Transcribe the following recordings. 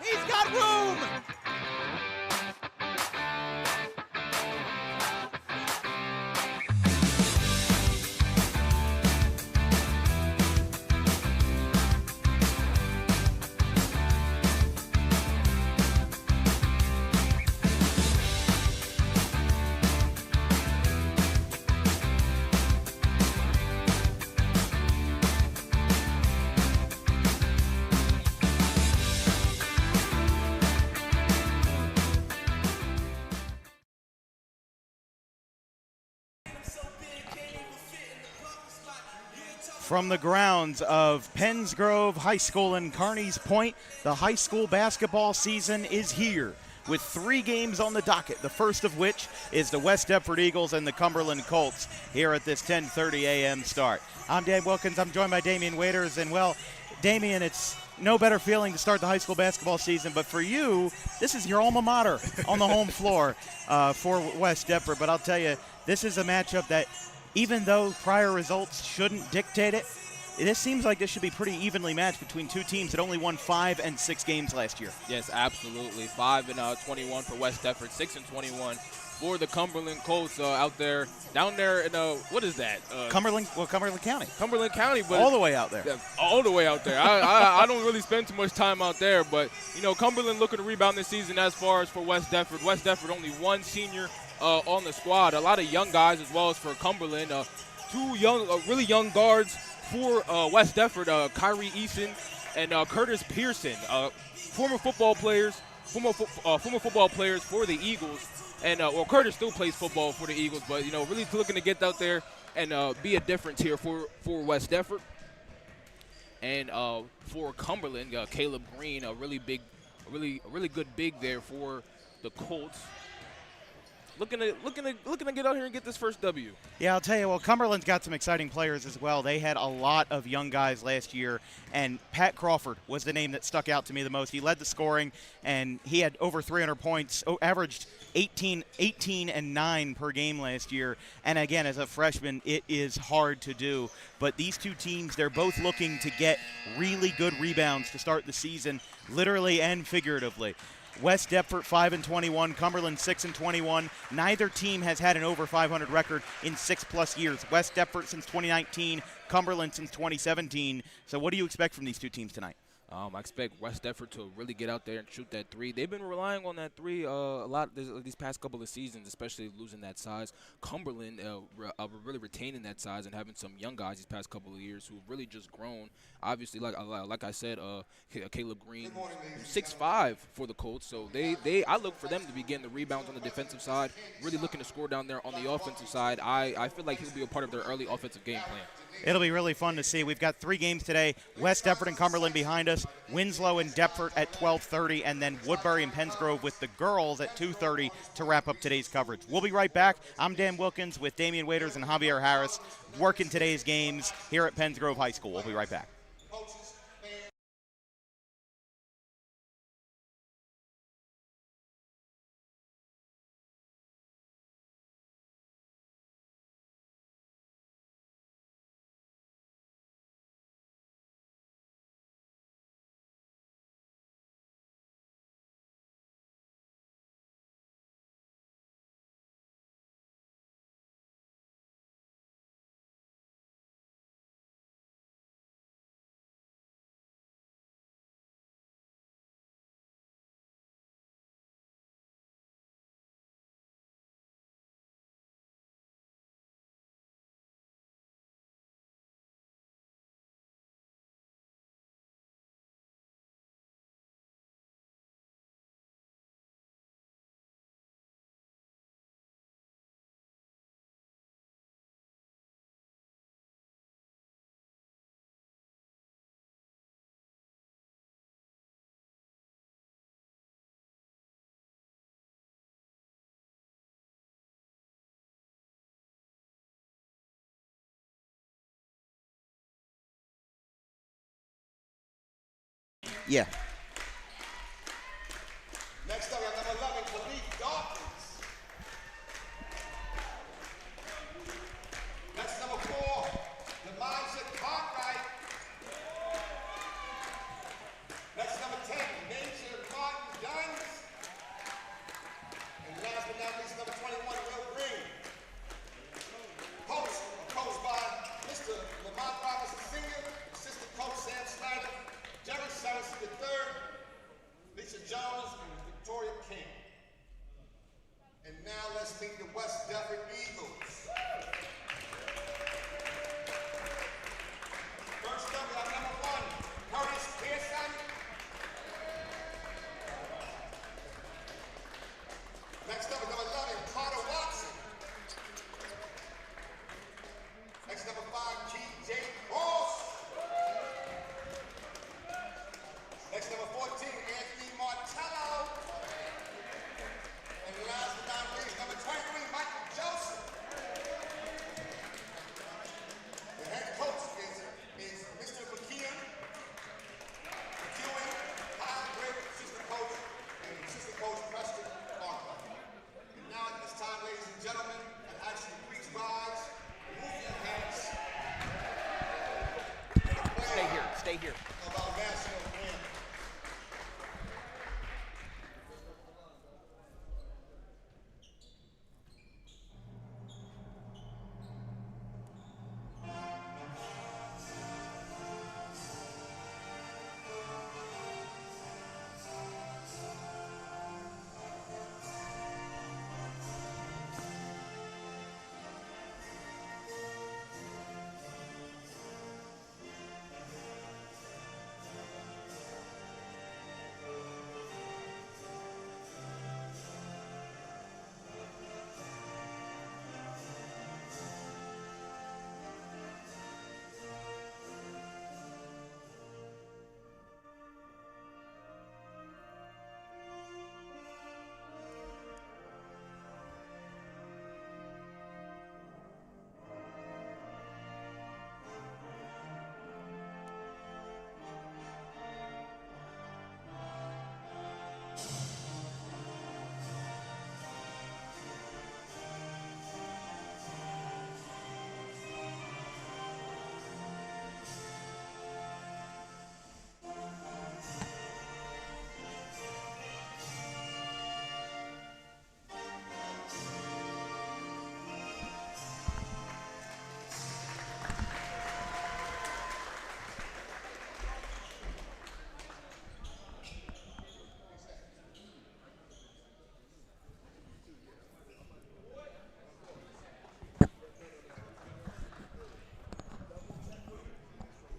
He's got room. From the grounds of Pensgrove High School in Carneys Point, the high school basketball season is here with 3 games on the docket, the first of which is the West Deptford Eagles and the Cumberland Colts here at this 10:30 a.m. start. I'm Dan Wilkins. I'm joined by Damian Waiters. And, well, Damian, it's no better feeling to start the high school basketball season, but for you, this is your alma mater on the home floor for West Deptford. But I'll tell you, this is a matchup that, even though prior results shouldn't dictate it, this seems like this should be pretty evenly matched between two teams that only won 5 and 6 games last year. Yes, absolutely. 5 and 21 for West Deptford, 6 and 21 for the Cumberland Colts down there in what is that? Cumberland County. Cumberland County, but all the way out there. Yeah, all the way out there. I don't really spend too much time out there, but Cumberland looking to rebound this season. As far as for West Deptford, only 1 senior on the squad. A lot of young guys as well as for Cumberland. 2 really young guards for West Deptford, Kyrie Eason and Curtis Pearson, former football players for the Eagles. And Curtis still plays football for the Eagles, but really looking to get out there and be a difference here for West Deptford. And for Cumberland, Caleb Green, a really good big there for the Colts. Looking to get out here and get this first W. Yeah, I'll tell you, well, Cumberland's got some exciting players as well. They had a lot of young guys last year, and Pat Crawford was the name that stuck out to me the most. He led the scoring, and he had over 300 points, averaged 18 and 9 per game last year. And again, as a freshman, it is hard to do. But these two teams, they're both looking to get really good rebounds to start the season, literally and figuratively. West Deptford 5 and 21, Cumberland 6 and 21. Neither team has had an over 500 record in 6+ years. West Deptford since 2019, Cumberland since 2017. So what do you expect from these two teams tonight? I expect West Deptford to really get out there and shoot that 3. They've been relying on that 3 a lot these past couple of seasons, especially losing that size. Cumberland really retaining that size and having some young guys these past couple of years who've really just grown. Obviously, like I said, Caleb Green, 6'5" for the Colts. So I look for them to be getting the rebounds on the defensive side, really looking to score down there on the offensive side. I feel like he'll be a part of their early offensive game plan. It'll be really fun to see. We've got 3 games today. West Deptford and Cumberland behind us. Winslow and Deptford at 12:30, and then Woodbury and Pensgrove with the girls at 2:30 to wrap up today's coverage. We'll be right back. I'm Dan Wilkins with Damian Waiters and Javier Harris working today's games here at Pensgrove High School. We'll be right back. Yeah. Next up, we have number 11, Khalif Dawkins. Next, number 4, Demonza Cartwright. Next, number 10, Major Cartwright. gentlemen, and actually please rise, remove your hats. Stay here. Of our national anthem.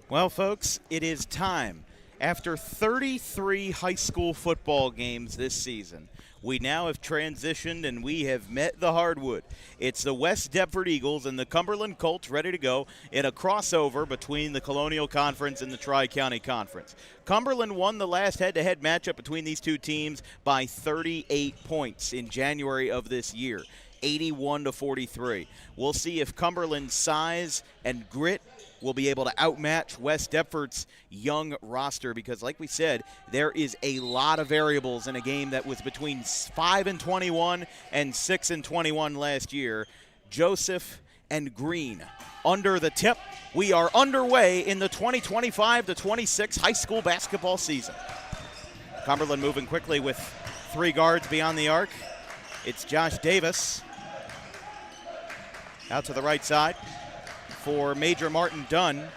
Well, folks, it is time. After 33 high school football games this season, we now have transitioned and we have met the hardwood. It's the West Deptford Eagles and the Cumberland Colts ready to go in a crossover between the Colonial Conference and the Tri-County Conference. Cumberland won the last head-to-head matchup between these two teams by 38 points in January of this year, 81-43. We'll see if Cumberland's size and grit will be able to outmatch West Deptford's young roster because, like we said, there is a lot of variables in a game that was between 5-21 and 6-21 last year. Joseph and Green under the tip. We are underway in the 2025-26 high school basketball season. Cumberland moving quickly with 3 guards beyond the arc. It's Josh Davis out to the right side for Major Martin Dunn.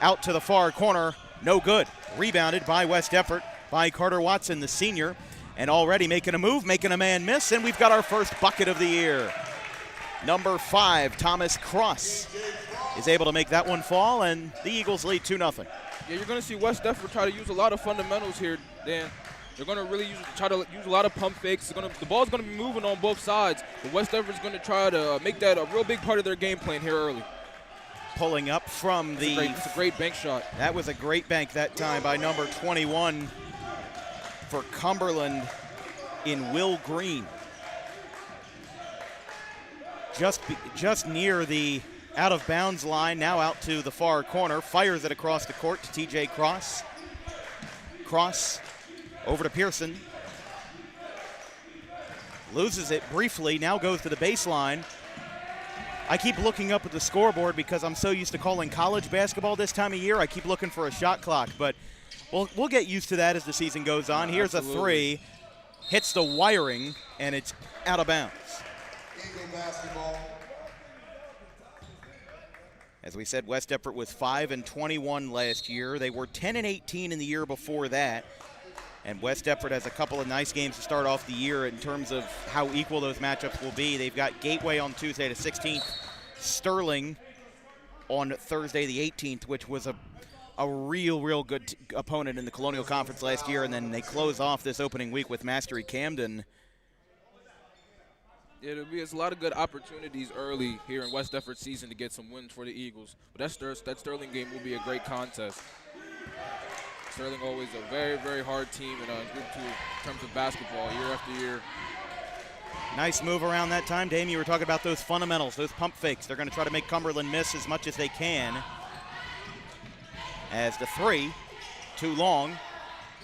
Out to the far corner, no good. Rebounded by West Deptford by Carter Watson, the senior, and already making a move, making a man miss, and we've got our first bucket of the year. Number 5, Thomas Cross, is able to make that one fall, and the Eagles lead 2-0. Yeah, you're going to see West Deptford try to use a lot of fundamentals here, Dan. They're going to really try to use a lot of pump fakes. The ball's going to be moving on both sides, but West Deptford's going to try to make that a real big part of their game plan here early. Pulling up from the... It's a great bank shot. That was a great bank that time by number 21 for Cumberland in Will Green. Just near the out-of-bounds line, now out to the far corner. Fires it across the court to T.J. Cross. Cross over to Pearson. Loses it briefly, now goes to the baseline. I keep looking up at the scoreboard because I'm so used to calling college basketball this time of year. I keep looking for a shot clock, but we'll get used to that as the season goes on. Here's Absolutely. a 3, hits the wiring, and it's out of bounds. Eagle basketball. As we said, West Deptford was 5-21 last year. They were 10-18 in the year before that. And West Deptford has a couple of nice games to start off the year in terms of how equal those matchups will be. They've got Gateway on Tuesday the 16th, Sterling on Thursday the 18th, which was a real good opponent in the Colonial Conference last year. And then they close off this opening week with Mastery Camden. It's a lot of good opportunities early here in West Deptford's season to get some wins for the Eagles. But that Sterling game will be a great contest. Sterling always a very hard team in Group 2 in terms of basketball year after year. Nice move around that time. Dame, you were talking about those fundamentals, those pump fakes. They're going to try to make Cumberland miss as much as they can. As the 3, too long,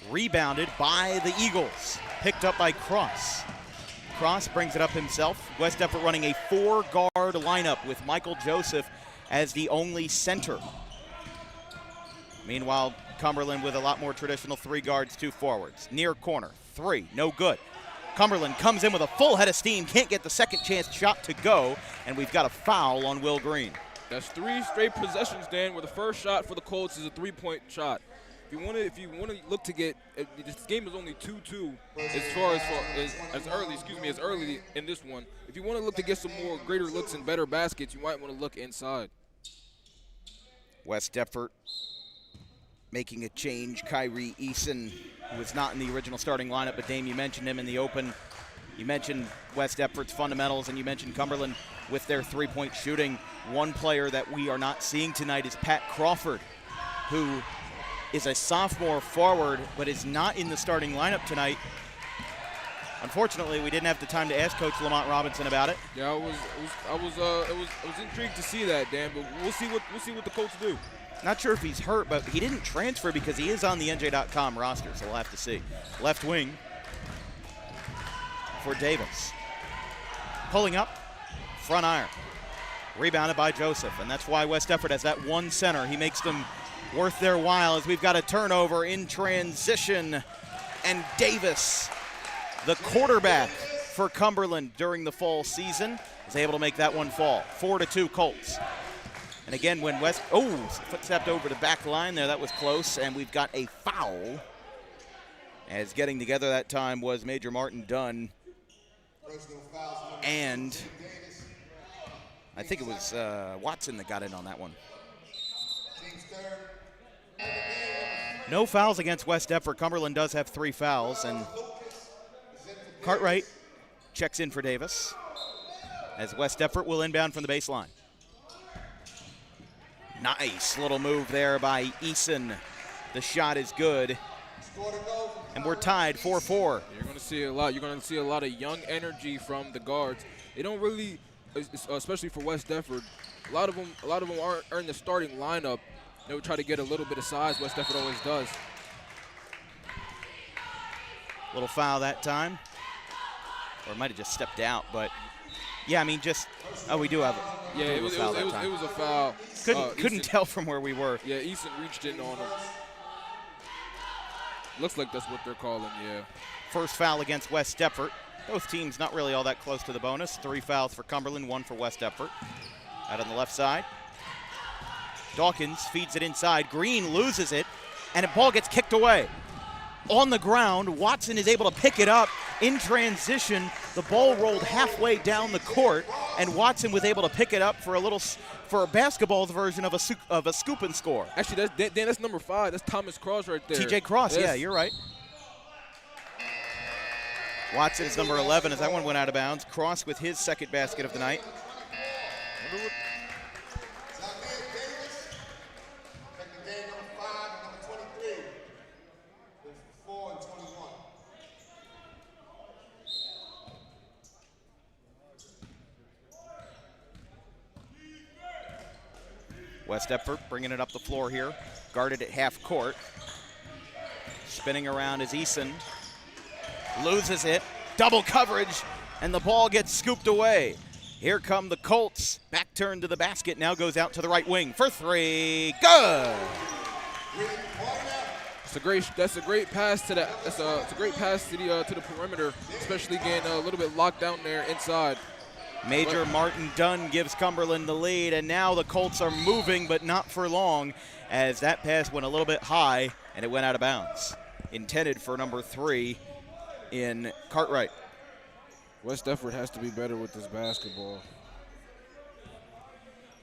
rebounded by the Eagles. Picked up by Cross. Cross brings it up himself. West Deptford running a 4-guard lineup with Michael Joseph as the only center. Meanwhile, Cumberland with a lot more traditional 3 guards, 2 forwards. Near corner, 3, no good. Cumberland comes in with a full head of steam, can't get the second chance shot to go, and we've got a foul on Will Green. That's 3 straight possessions, Dan, where the first shot for the Colts is a 3-point shot. If you want to look to get, this game is only 2-2 as early in this one. If you want to look to get some more greater looks and better baskets, you might want to look inside. West Deptford making a change. Kyrie Eason, who was not in the original starting lineup, but Dame, you mentioned him in the open. You mentioned West Deptford's fundamentals, and you mentioned Cumberland with their 3-point shooting. One player that we are not seeing tonight is Pat Crawford, who is a sophomore forward, but is not in the starting lineup tonight. Unfortunately, we didn't have the time to ask Coach Lamont Robinson about it. Yeah, I was intrigued to see that, Dan, but we'll see what the Colts do. Not sure if he's hurt, but he didn't transfer because he is on the NJ.com roster, so we'll have to see. Left wing for Davis. Pulling up, front iron. Rebounded by Joseph, and that's why West Deptford has that one center. He makes them worth their while as we've got a turnover in transition. And Davis, the quarterback for Cumberland during the fall season, is able to make that one fall. 4-2 Colts. And again, when foot stepped over the back line there, that was close, and we've got a foul. As getting together that time was Major Martin Dunn. And I think it was Watson that got in on that one. No fouls against West Deptford. Cumberland does have 3 fouls, and Cartwright checks in for Davis as West Deptford will inbound from the baseline. Nice little move there by Eason. The shot is good, and we're tied 4-4. You're going to see a lot. You're going to see a lot of young energy from the guards. They don't really, especially for West Deptford, a lot of them aren't in the starting lineup. They would try to get a little bit of size. West Deptford always does. Little foul that time, or it might have just stepped out, but yeah, I mean, we do have it. Yeah, it was a foul. Couldn't tell from where we were. Yeah, Eason reached in on him. Looks like that's what they're calling, yeah. First foul against West Deptford. Both teams not really all that close to the bonus. 3 fouls for Cumberland, 1 for West Deptford. Out on the left side. Dawkins feeds it inside. Green loses it, and the ball gets kicked away. On the ground, Watson is able to pick it up in transition. The ball rolled halfway down the court, and Watson was able to pick it up for a basketball's version of a scoop and score. Actually, that's number 5. That's Thomas Cross right there. TJ Cross, yeah, you're right. Watson's number 11 as that one went out of bounds. Cross with his second basket of the night. West Deptford bringing it up the floor here. Guarded at half court. Spinning around is Eason. Loses it. Double coverage, and the ball gets scooped away. Here come the Colts. Back turn to the basket. Now goes out to the right wing for 3. Good. That's a great pass to the perimeter, especially getting a little bit locked down there inside. Major Martin Dunn gives Cumberland the lead, and now the Colts are moving, but not for long, as that pass went a little bit high, and it went out of bounds. Intended for number 3 in Cartwright. West Deptford has to be better with this basketball.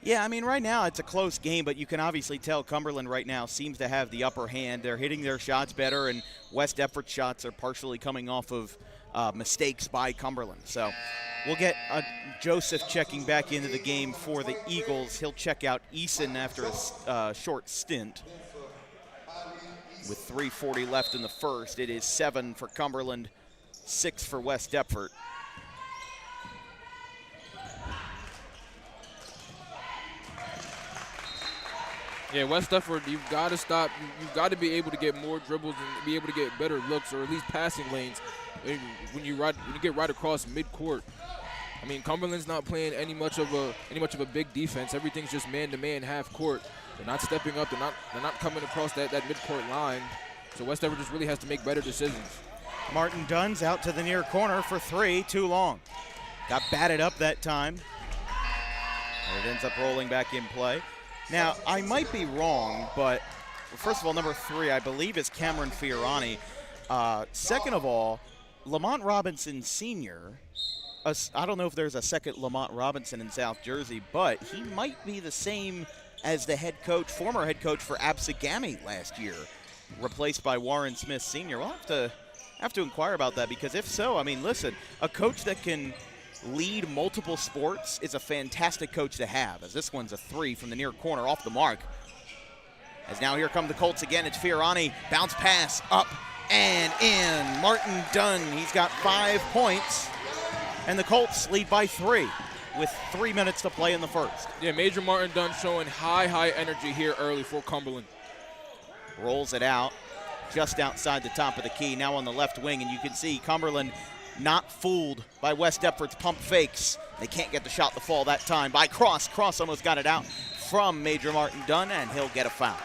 Yeah, I mean, right now it's a close game, but you can obviously tell Cumberland right now seems to have the upper hand. They're hitting their shots better, and West Deptford shots are partially coming off of mistakes by Cumberland. So we'll get Joseph checking back into the game for the Eagles. He'll check out Eason after a short stint. With 3:40 left in the first, it is 7 for Cumberland, 6 for West Deptford. Yeah, West Deptford, you've got to stop. You've got to be able to get more dribbles and be able to get better looks, or at least passing lanes. when you get right across midcourt. I mean, Cumberland's not playing any much of a big defense. Everything's just man-to-man half court. They're not stepping up. They're not coming across that midcourt line. So West Deptford just really has to make better decisions. Martin Dunn's out to the near corner for three, too long. Got batted up that time. And it ends up rolling back in play. Now, I might be wrong, but first of all, number 3, I believe, is Cameron Fiorani. Second of all, Lamont Robinson Sr., I don't know if there's a second Lamont Robinson in South Jersey, but he might be the same as the former head coach for Absegami last year, replaced by Warren Smith Sr. We'll have to inquire about that, because if so, I mean, listen, a coach that can lead multiple sports is a fantastic coach to have, as this one's a 3 from the near corner off the mark. As now here come the Colts again. It's Fiorani, bounce pass up and in. Martin Dunn, he's got 5 points. And the Colts lead by 3 with 3 minutes to play in the first. Yeah, Major Martin Dunn showing high energy here early for Cumberland. Rolls it out just outside the top of the key, now on the left wing, and you can see Cumberland not fooled by West Deptford's pump fakes. They can't get the shot to fall that time by Cross. Cross almost got it out from Major Martin Dunn, and he'll get a foul.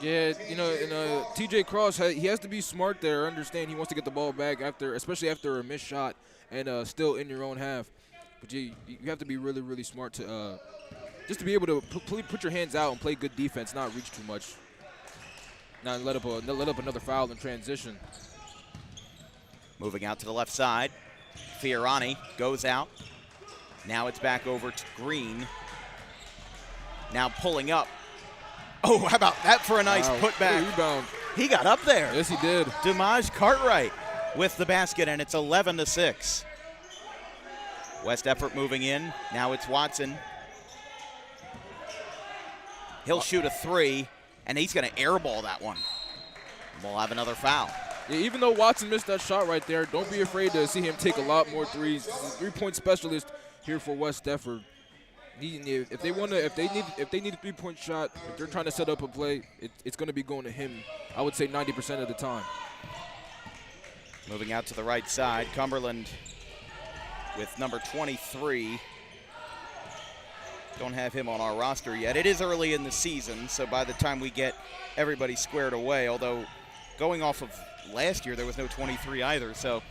Yeah, you know, and TJ Cross, he has to be smart there. Understand he wants to get the ball back especially after a missed shot and still in your own half. But you have to be really smart to just to be able to put your hands out and play good defense, not reach too much, not let up another foul in transition. Moving out to the left side, Fiorani goes out. Now it's back over to Green. Now pulling up. Oh, how about that for a nice putback? Rebound. He got up there. Yes, he did. Dimaj Cartwright with the basket, and it's 11-6. West Deptford moving in. Now it's Watson. He'll shoot a 3, and he's going to airball that one. We'll have another foul. Yeah, even though Watson missed that shot right there, don't be afraid to see him take a lot more threes. He's a 3-point specialist here for West Deptford. If they need a 3-point shot, if they're trying to set up a play, it's going to be going to him, I would say 90% of the time. Moving out to the right side, Cumberland with number 23. Don't have him on our roster yet. It is early in the season, so by the time we get everybody squared away, although going off of last year, there was no 23 either, so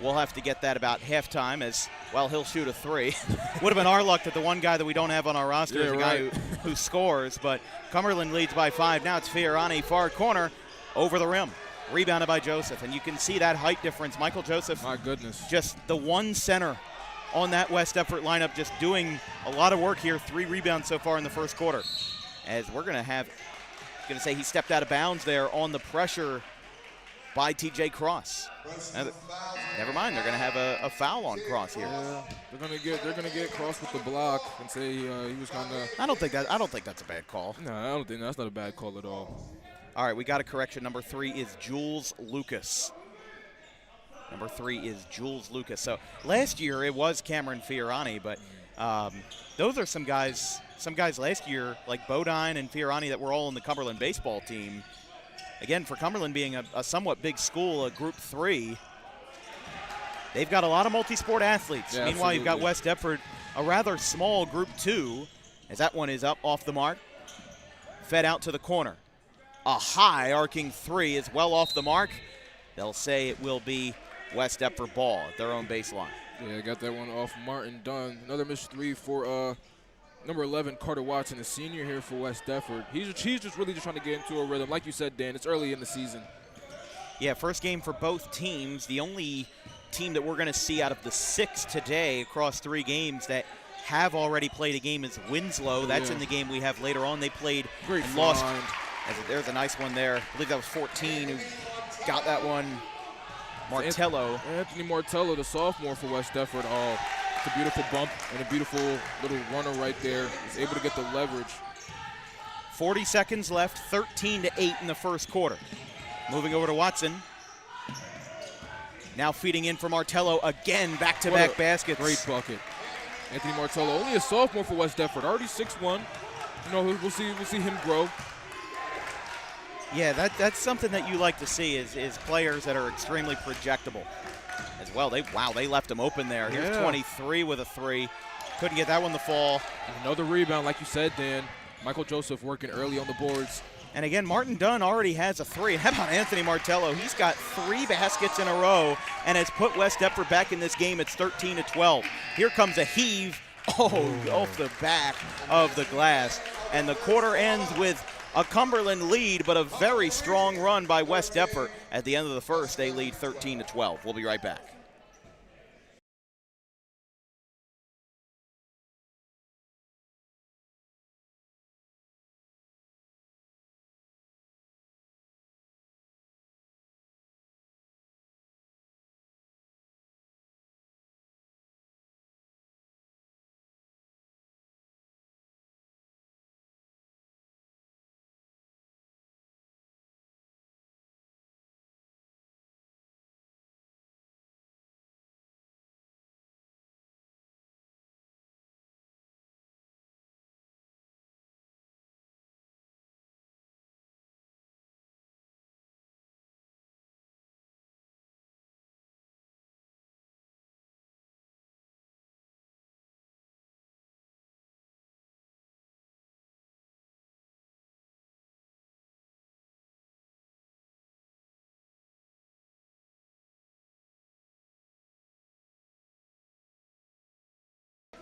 we'll have to get that about halftime as, well, he'll shoot a 3. Would have been our luck that the one guy that we don't have on our roster is the guy who scores, but Cumberland leads by 5. Now it's Fiorani, far corner, over the rim. Rebounded by Joseph, and you can see that height difference. Michael Joseph, my goodness, just the one center on that West Deptford lineup, just doing a lot of work here. 3 rebounds so far in the first quarter. As we're going to say he stepped out of bounds there on the pressure by TJ Cross. Never mind, they're going to have a foul on Cross here. Yeah, they're going to get Cross with the block and say he was kind of. I don't think that's a bad call. No, I don't think that's not a bad call at all. All right, we got a correction. Number 3 is Jules Lucas. Number 3 is Jules Lucas. So last year it was Cameron Fiorani, but those are some guys last year like Bodine and Fiorani that were all on the Cumberland baseball team. Again, for Cumberland being a somewhat big school, a Group 3, they've got a lot of multi-sport athletes. Yeah, meanwhile, you've got West Deptford, a rather small Group 2, as that one is up off the mark. Fed out to the corner. A high arcing 3 is well off the mark. They'll say it will be West Deptford ball at their own baseline. Yeah, got that one off Martin Dunn. Another missed 3 for number 11, Carter Watson, the senior here for West Deptford. He's just really trying to get into a rhythm. Like you said, Dan, it's early in the season. Yeah, first game for both teams. The only team that we're going to see out of the 6 today across 3 games that have already played a game is Winslow. That's in the game we have later on. They played and lost. There's a nice one there. I believe that was 14 who got that one. Martello. Anthony Martello, the sophomore for West Deptford. Oh, it's a beautiful bump and a beautiful little runner right there. He's able to get the leverage. 40 seconds left, 13-8 in the first quarter. Moving over to Watson. Now feeding in for Martello again, back-to-back baskets. Great bucket. Anthony Martello, only a sophomore for West Deptford, already 6'1". You know, we'll see him grow. Yeah, that's something that you like to see is players that are extremely projectable as well. They left him open there. Here's 23 with a three. Couldn't get that one to fall. Another rebound, like you said, Dan. Michael Joseph working early on the boards. And again, Martin Dunn already has a three. How about Anthony Martello? He's got 3 baskets in a row and has put West Deptford back in this game. It's 13-12. Here comes a heave. Off the back of the glass. And the quarter ends with a Cumberland lead, but a very strong run by West Deptford. At the end of the first, they lead 13-12. We'll be right back.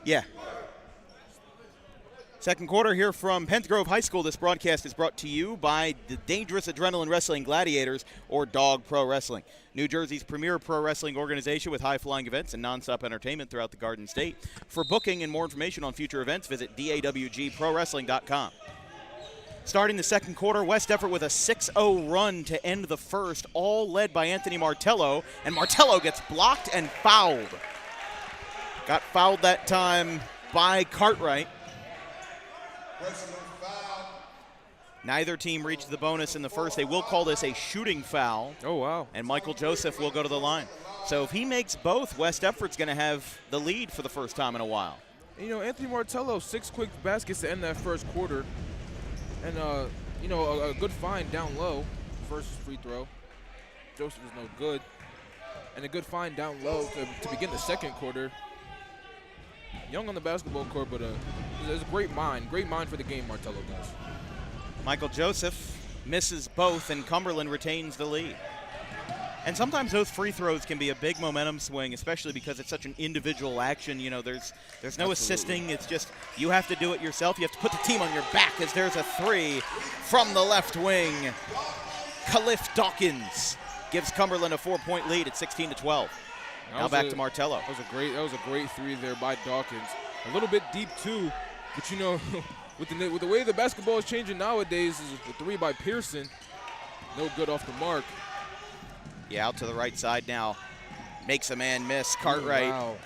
Yeah. Second quarter here from Penth Grove High School. This broadcast is brought to you by the Dangerous Adrenaline Wrestling Gladiators, or Dog Pro Wrestling, New Jersey's premier pro wrestling organization with high-flying events and nonstop entertainment throughout the Garden State. For booking and more information on future events, visit dawgprowrestling.com. Starting the second quarter, West Deptford with a 6-0 run to end the first, all led by Anthony Martello, and Martello gets blocked and fouled. Got fouled that time by Cartwright. Neither team reached the bonus in the first. They will call this a shooting foul. Oh, wow. And Michael Joseph will go to the line. So if he makes both, West Deptford's going to have the lead for the first time in a while. You know, Anthony Martello, 6 quick baskets to end that first quarter. And, a good find down low. First free throw. Joseph is no good. And a good find down low to begin the second quarter. Young on the basketball court, but it's a great mind for the game Martello does. Michael Joseph misses both, and Cumberland retains the lead. And sometimes those free throws can be a big momentum swing, especially because it's such an individual action. You know, there's no assisting. It's just you have to do it yourself. You have to put the team on your back, as there's a three from the left wing. Khalif Dawkins gives Cumberland a 4-point lead at 16-12. Now back to Martello. That was a great three there by Dawkins. A little bit deep too, but you know, with the way the basketball is changing nowadays, is the three by Pearson, no good off the mark. Yeah, out to the right side now. Makes a man miss. Cartwright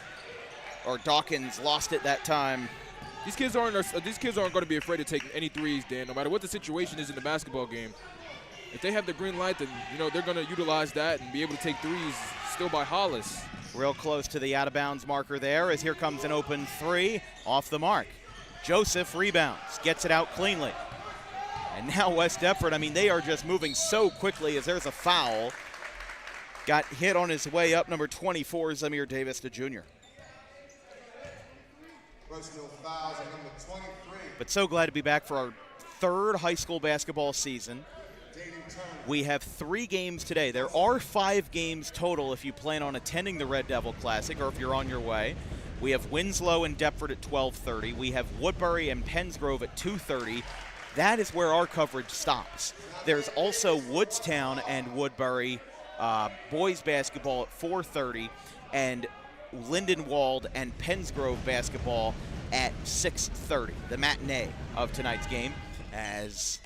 or Dawkins lost it that time. These kids aren't going to be afraid to take any threes, Dan. No matter what the situation is in the basketball game, if they have the green light, then they're going to utilize that and be able to take threes. Still by Hollis. Real close to the out-of-bounds marker there, as here comes an open three off the mark. Joseph rebounds, gets it out cleanly. And now West Deptford, they are just moving so quickly, as there's a foul. Got hit on his way up, number 24, Zamir Davis, the junior. Personal fouls on number 23. But so glad to be back for our third high school basketball season. We have 3 games today. There are 5 games total if you plan on attending the Red Devil Classic or if you're on your way. We have Winslow and Deptford at 12:30. We have Woodbury and Pennsgrove at 2:30. That is where our coverage stops. There's also Woodstown and Woodbury boys basketball at 4:30, and Lindenwold and Pennsgrove basketball at 6:30, the matinee of tonight's game, as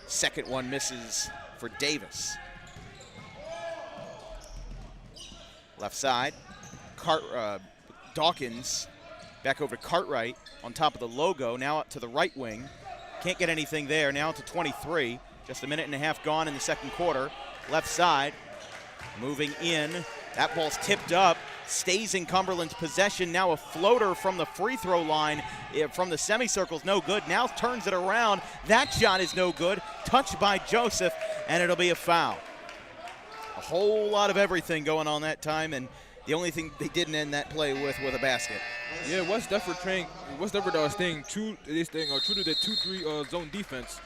second one misses for Davis. Left side, Dawkins back over to Cartwright on top of the logo, now up to the right wing. Can't get anything there, now to 23. Just a minute and a half gone in the second quarter. Left side, moving in. That ball's tipped up, stays in Cumberland's possession. Now a floater from the free throw line from the semicircle's no good. Now turns it around. That shot is no good. Touched by Joseph. and it'll be a foul. A whole lot of everything going on that time, and the only thing they didn't end that play with a basket. Yeah, West Deptford staying true to the 2-3 zone defense.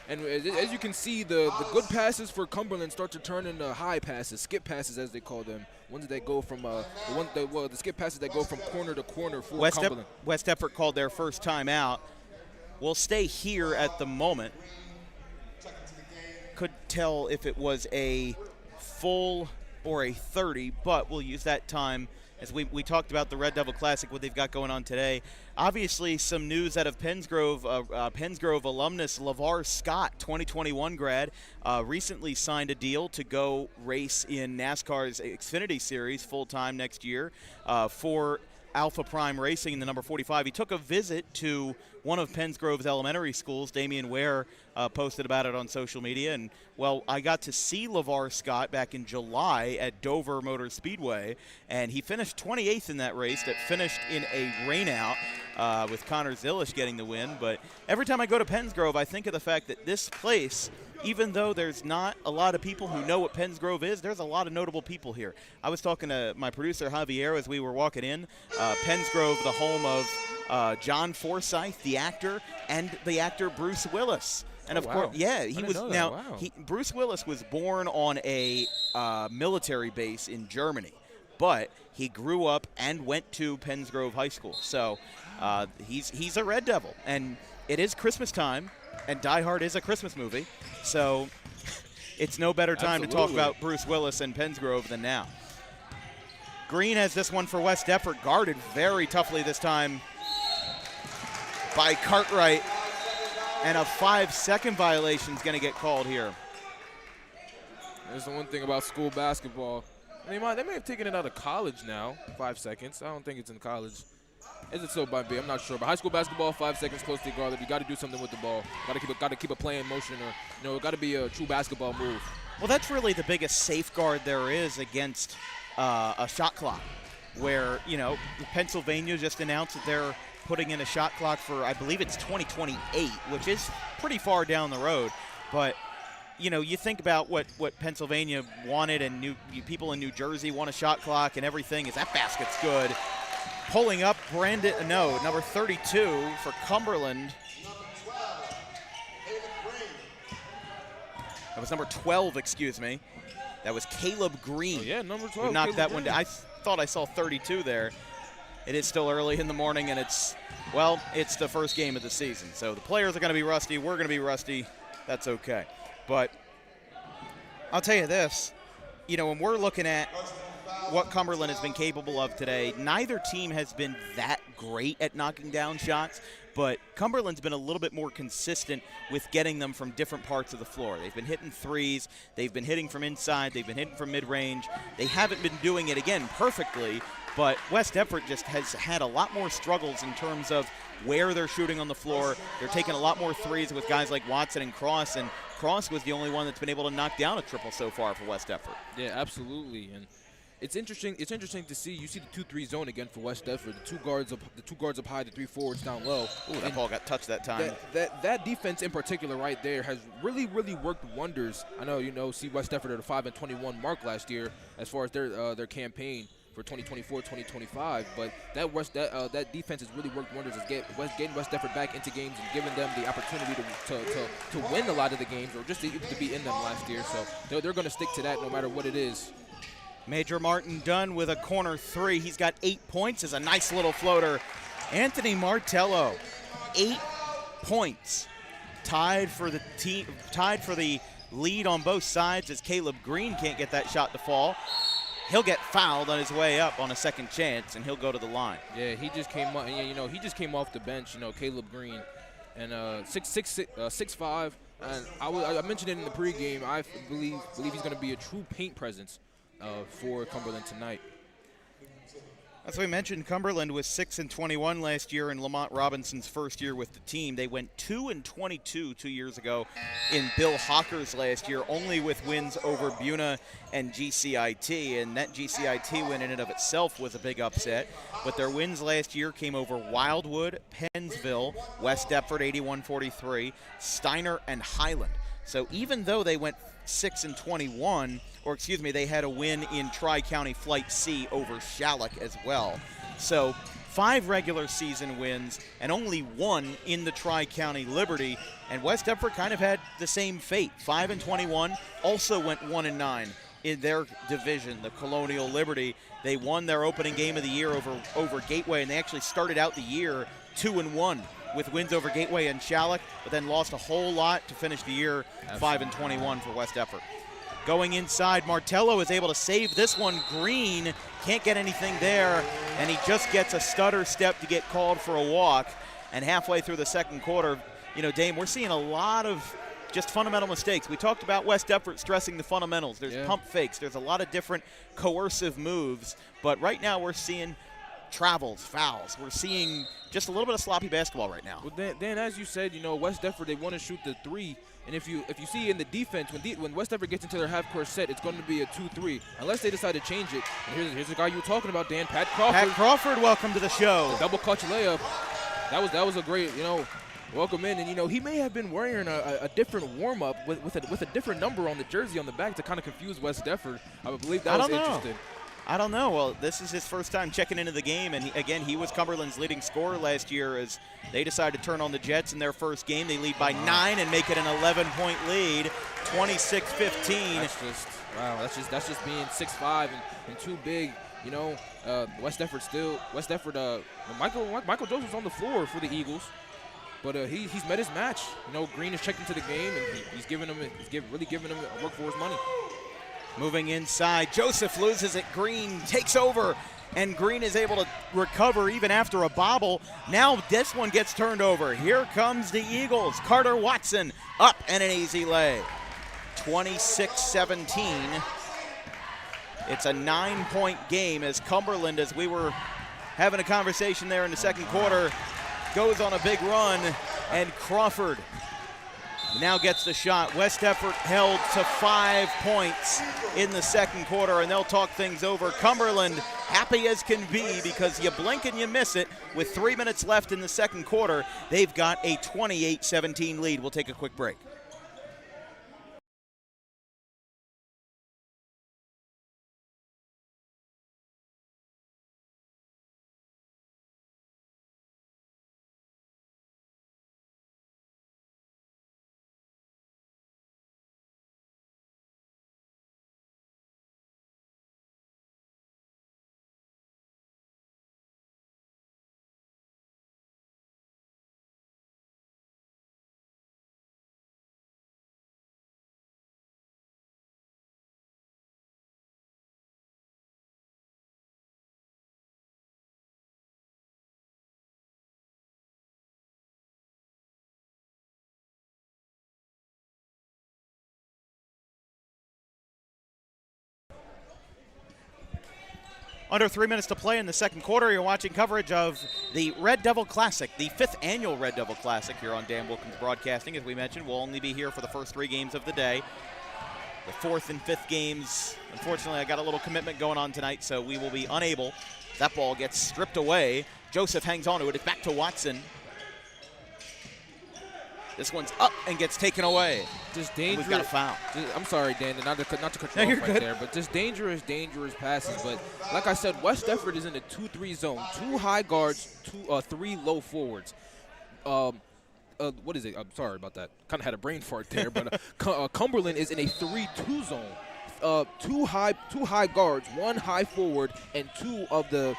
And as you can see, the good passes for Cumberland start to turn into high passes, skip passes as they call them. Ones that go from the skip passes that go from corner to corner for Cumberland. West Deptford called their first timeout. We'll stay here at the moment. Couldn't tell if it was a full or a 30, but we'll use that time as we talked about the Red Devil Classic, what they've got going on today. Obviously, some news out of Pennsgrove. Pennsgrove alumnus LeVar Scott, 2021 grad, recently signed a deal to go race in NASCAR's Xfinity Series full-time next year for Alpha Prime Racing in the number 45. He took a visit to one of Pennsgrove's elementary schools. Damian Ware posted about it on social media. And, well, I got to see LeVar Scott back in July at Dover Motor Speedway, and he finished 28th in that race that finished in a rainout with Connor Zilish getting the win. But every time I go to Pennsgrove, I think of the fact that this place, even though there's not a lot of people who know what Pennsgrove is, there's a lot of notable people here. I was talking to my producer, Javier, as we were walking in. Pennsgrove, the home of John Forsythe, the actor, and the actor Bruce Willis. And of course, yeah, he was now. Wow. Bruce Willis was born on a military base in Germany, but he grew up and went to Pennsgrove High School. So he's a Red Devil, and it is Christmas time, and Die Hard is a Christmas movie. So it's no better time to talk about Bruce Willis and Pennsgrove than now. Green has this one for West Deptford, guarded very toughly this time by Cartwright. And a 5-second violation is going to get called here. There's the one thing about school basketball. They may have taken it out of college now, 5 seconds. I don't think it's in college. Is it so might be? I'm not sure. But high school basketball, 5 seconds closely guarded. You got to do something with the ball. Got to keep a play in motion, or got to be a true basketball move. Well, that's really the biggest safeguard there is against a shot clock, where Pennsylvania just announced that they're putting in a shot clock for, I believe it's 2028, which is pretty far down the road. But, you think about what Pennsylvania wanted, and people in New Jersey want a shot clock and everything. Is that basket's good. Pulling up number 32 for Cumberland. That was number 12, excuse me. That was Caleb Green. Oh, yeah, number 12. Who knocked that one down. I thought I saw 32 there. It is still early in the morning, and it's the first game of the season. So the players are going to be rusty. We're going to be rusty. That's okay. But I'll tell you this, when we're looking at what Cumberland has been capable of today, neither team has been that great at knocking down shots, but Cumberland's been a little bit more consistent with getting them from different parts of the floor. They've been hitting threes. They've been hitting from inside. They've been hitting from mid-range. They haven't been doing it, again, perfectly, but West Deptford just has had a lot more struggles in terms of where they're shooting on the floor. They're taking a lot more threes with guys like Watson and Cross, and Cross was the only one that's been able to knock down a triple so far for West Deptford. Yeah, absolutely. And it's interesting to see. You see the 2-3 zone again for West Deptford. The two guards up high, the 3 forwards down low. Ooh, that ball got touched that time. That defense in particular right there has really worked wonders. I know see West Deptford at a 5-21 mark last year as far as their campaign for 2024-2025, but that defense has really worked wonders. Getting West Deptford back into games and giving them the opportunity to win a lot of the games, or just to be in them last year. So they're going to stick to that no matter what it is. Major Martin Dunn with a corner 3. He's got 8 points as a nice little floater. Anthony Martello, 8 points, tied for the lead on both sides, as Caleb Green can't get that shot to fall. He'll get fouled on his way up on a second chance, and he'll go to the line. Yeah, he just came up. He just came off the bench. Caleb Green, and 6'5". And I mentioned it in the pregame. I believe he's going to be a true paint presence for Cumberland tonight. As we mentioned, Cumberland was 6-21 last year in Lamont Robinson's first year with the team. They went 2-22 2 years ago in Bill Hawker's last year, only with wins over Buna and GCIT. And that GCIT win in and of itself was a big upset. But their wins last year came over Wildwood, Pennsville, West Deptford 81-43, Steiner, and Highland. So even though they went 6-21, or excuse me, they had a win in Tri-County Flight C over Shalleck as well. So 5 regular season wins and only 1 in the Tri-County Liberty. And West Deptford kind of had the same fate. 5-21, also went 1-9 in their division, the Colonial Liberty. They won their opening game of the year over Gateway, and they actually started out the year 2-1 with wins over Gateway and Shalleck, but then lost a whole lot to finish the year 5-21 for West Deptford. Going inside, Martello is able to save this one. Green can't get anything there, and he just gets a stutter step to get called for a walk. And halfway through the second quarter, you know, Dame, we're seeing a lot of just fundamental mistakes. We talked about West Deptford stressing the fundamentals. There's pump fakes. There's a lot of different coercive moves. But right now we're seeing travels, fouls. We're seeing just a little bit of sloppy basketball right now. Well, Dan, as you said, you know, West Deptford, they want to shoot the 3. And if you see in the defense, when West Deptford gets into their half-court set, it's going to be a 2-3, unless they decide to change it. And here's the guy you were talking about, Dan, Pat Crawford. Pat Crawford, welcome to the show. The double clutch layup. That was a great, you know, welcome in. And, you know, he may have been wearing a different warm-up with a different number on the jersey on the back to kind of confuse West Deptford. I believe that was interesting. I don't know. Well, this is his first time checking into the game, and again, he was Cumberland's leading scorer last year as they decided to turn on the Jets in their first game. They lead by 9 and make it an 11-point lead, 26-15. That's just, wow, that's just being 6'5" and too big. You know, West Deptford, Michael Joseph's on the floor for the Eagles, but he's met his match. You know, Green has checked into the game, and he's really giving him a work for his money. Moving inside, Joseph loses it. Green takes over, and Green is able to recover even after a bobble. Now this one gets turned over. Here comes the Eagles. Carter Watson up and an easy lay. 26-17. It's a 9-point game as Cumberland, as we were having a conversation there in the second quarter, goes on a big run, and Crawford now gets the shot. West Deptford held to 5 points in the second quarter, and they'll talk things over. Cumberland happy as can be because you blink and you miss it. With 3 minutes left in the second quarter, they've got a 28-17 lead. We'll take a quick break. Under 3 minutes to play in the second quarter. You're watching coverage of the Red Devil Classic, the 5th annual Red Devil Classic here on Dan Wilkins Broadcasting. As we mentioned, we'll only be here for the first 3 games of the day. The 4th and 5th games, unfortunately, I got a little commitment going on tonight, so we will be unable. That ball gets stripped away. Joseph hangs on to it. It's back to Watson. This one's up and gets taken away. Just dangerous. We've got a foul. I'm sorry, Dan, not to cut you off right there, but just dangerous passes. But like I said, West Deptford is in a 2-3 zone. 2 high guards, 3 low forwards. What is it? I'm sorry about that. Kind of had a brain fart there. But Cumberland is in a 3-2 zone. 2 high guards, 1 high forward, and 2 of the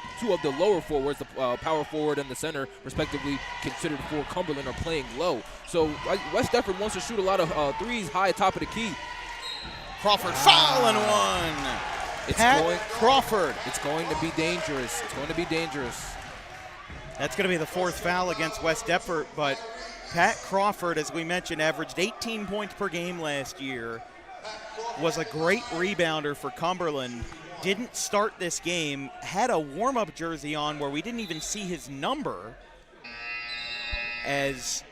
lower forwards, the power forward and the center, respectively, considered for Cumberland, are playing low. So West Deptford wants to shoot a lot of threes high at top of the key. Crawford foul and one. Crawford. It's going to be dangerous. It's going to be dangerous. That's going to be the 4th foul against West Deptford, but Pat Crawford, as we mentioned, averaged 18 points per game last year. Was a great rebounder for Cumberland. Didn't start this game. Had a warm-up jersey on where we didn't even see his number. As,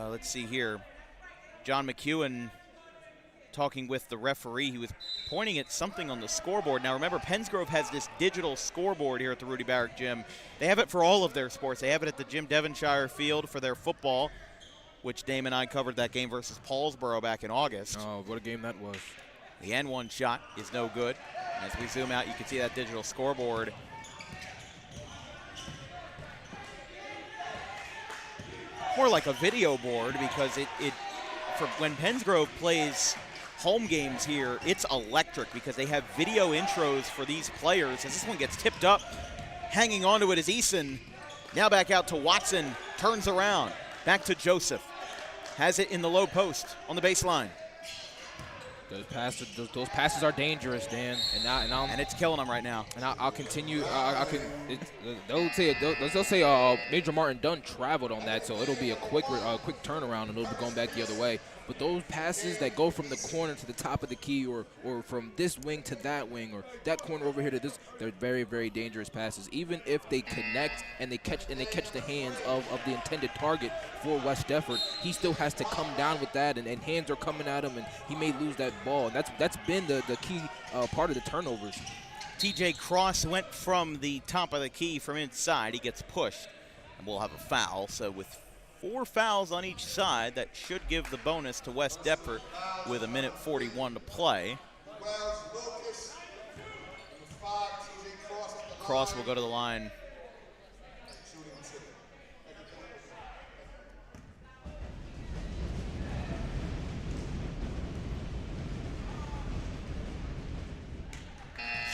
let's see here. John McEwen talking with the referee. He was pointing at something on the scoreboard. Now remember, Pensgrove has this digital scoreboard here at the Rudy Barrick Gym. They have it for all of their sports. They have it at the Jim Devonshire Field for their football, which Dame and I covered that game versus Paulsboro back in August. Oh, what a game that was. The N1 shot is no good. As we zoom out, you can see that digital scoreboard. More like a video board, because it for when Pensgrove plays home games here, it's electric because they have video intros for these players. As this one gets tipped up, hanging onto it is Eason. Now back out to Watson, turns around, back to Joseph. Has it in the low post on the baseline. Those passes are dangerous, Dan, and it's killing them right now. And I'll continue. They'll say Major Martin Dunn traveled on that, so it'll be a quick turnaround, and it'll be going back the other way. But those passes that go from the corner to the top of the key, or from this wing to that wing, or that corner over here to this, they're very, very dangerous passes. Even if they connect and they catch the hands of the intended target for West Deptford, he still has to come down with that, and hands are coming at him, and he may lose that ball. And that's been the key part of the turnovers. TJ Cross went from the top of the key from inside. He gets pushed, and we'll have a foul. So with 4 fouls on each side, that should give the bonus to West Deptford with 1:41 to play. Cross will go to the line.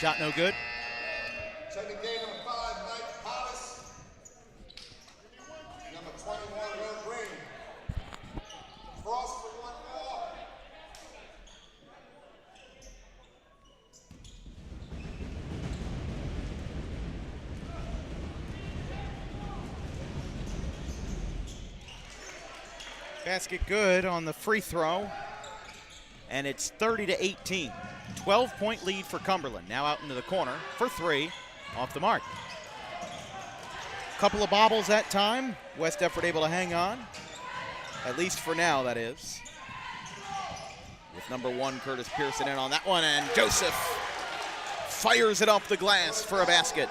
Shot no good. Checking game number 5, Mike Hollis. Number 21, Will Green. Cross for 1 more. Basket good on the free throw. And it's 30-18. 12-point lead for Cumberland. Now out into the corner for 3, off the mark. Couple of bobbles that time. West Deptford able to hang on, at least for now, that is. With number 1, Curtis Pearson in on that one, and Joseph fires it off the glass for a basket.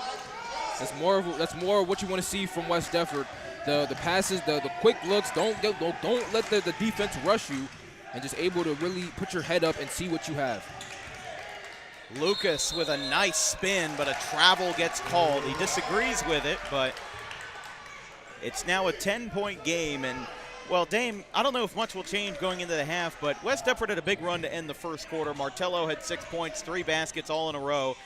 That's more of what you want to see from West Deptford. The passes, the quick looks. Don't let the defense rush you, and just able to really put your head up and see what you have. Lucas with a nice spin, but a travel gets called. He disagrees with it, but it's now a 10-point game. And, well, Dame, I don't know if much will change going into the half, but West Deptford had a big run to end the first quarter. Martello had 6 points, 3 baskets all in a row.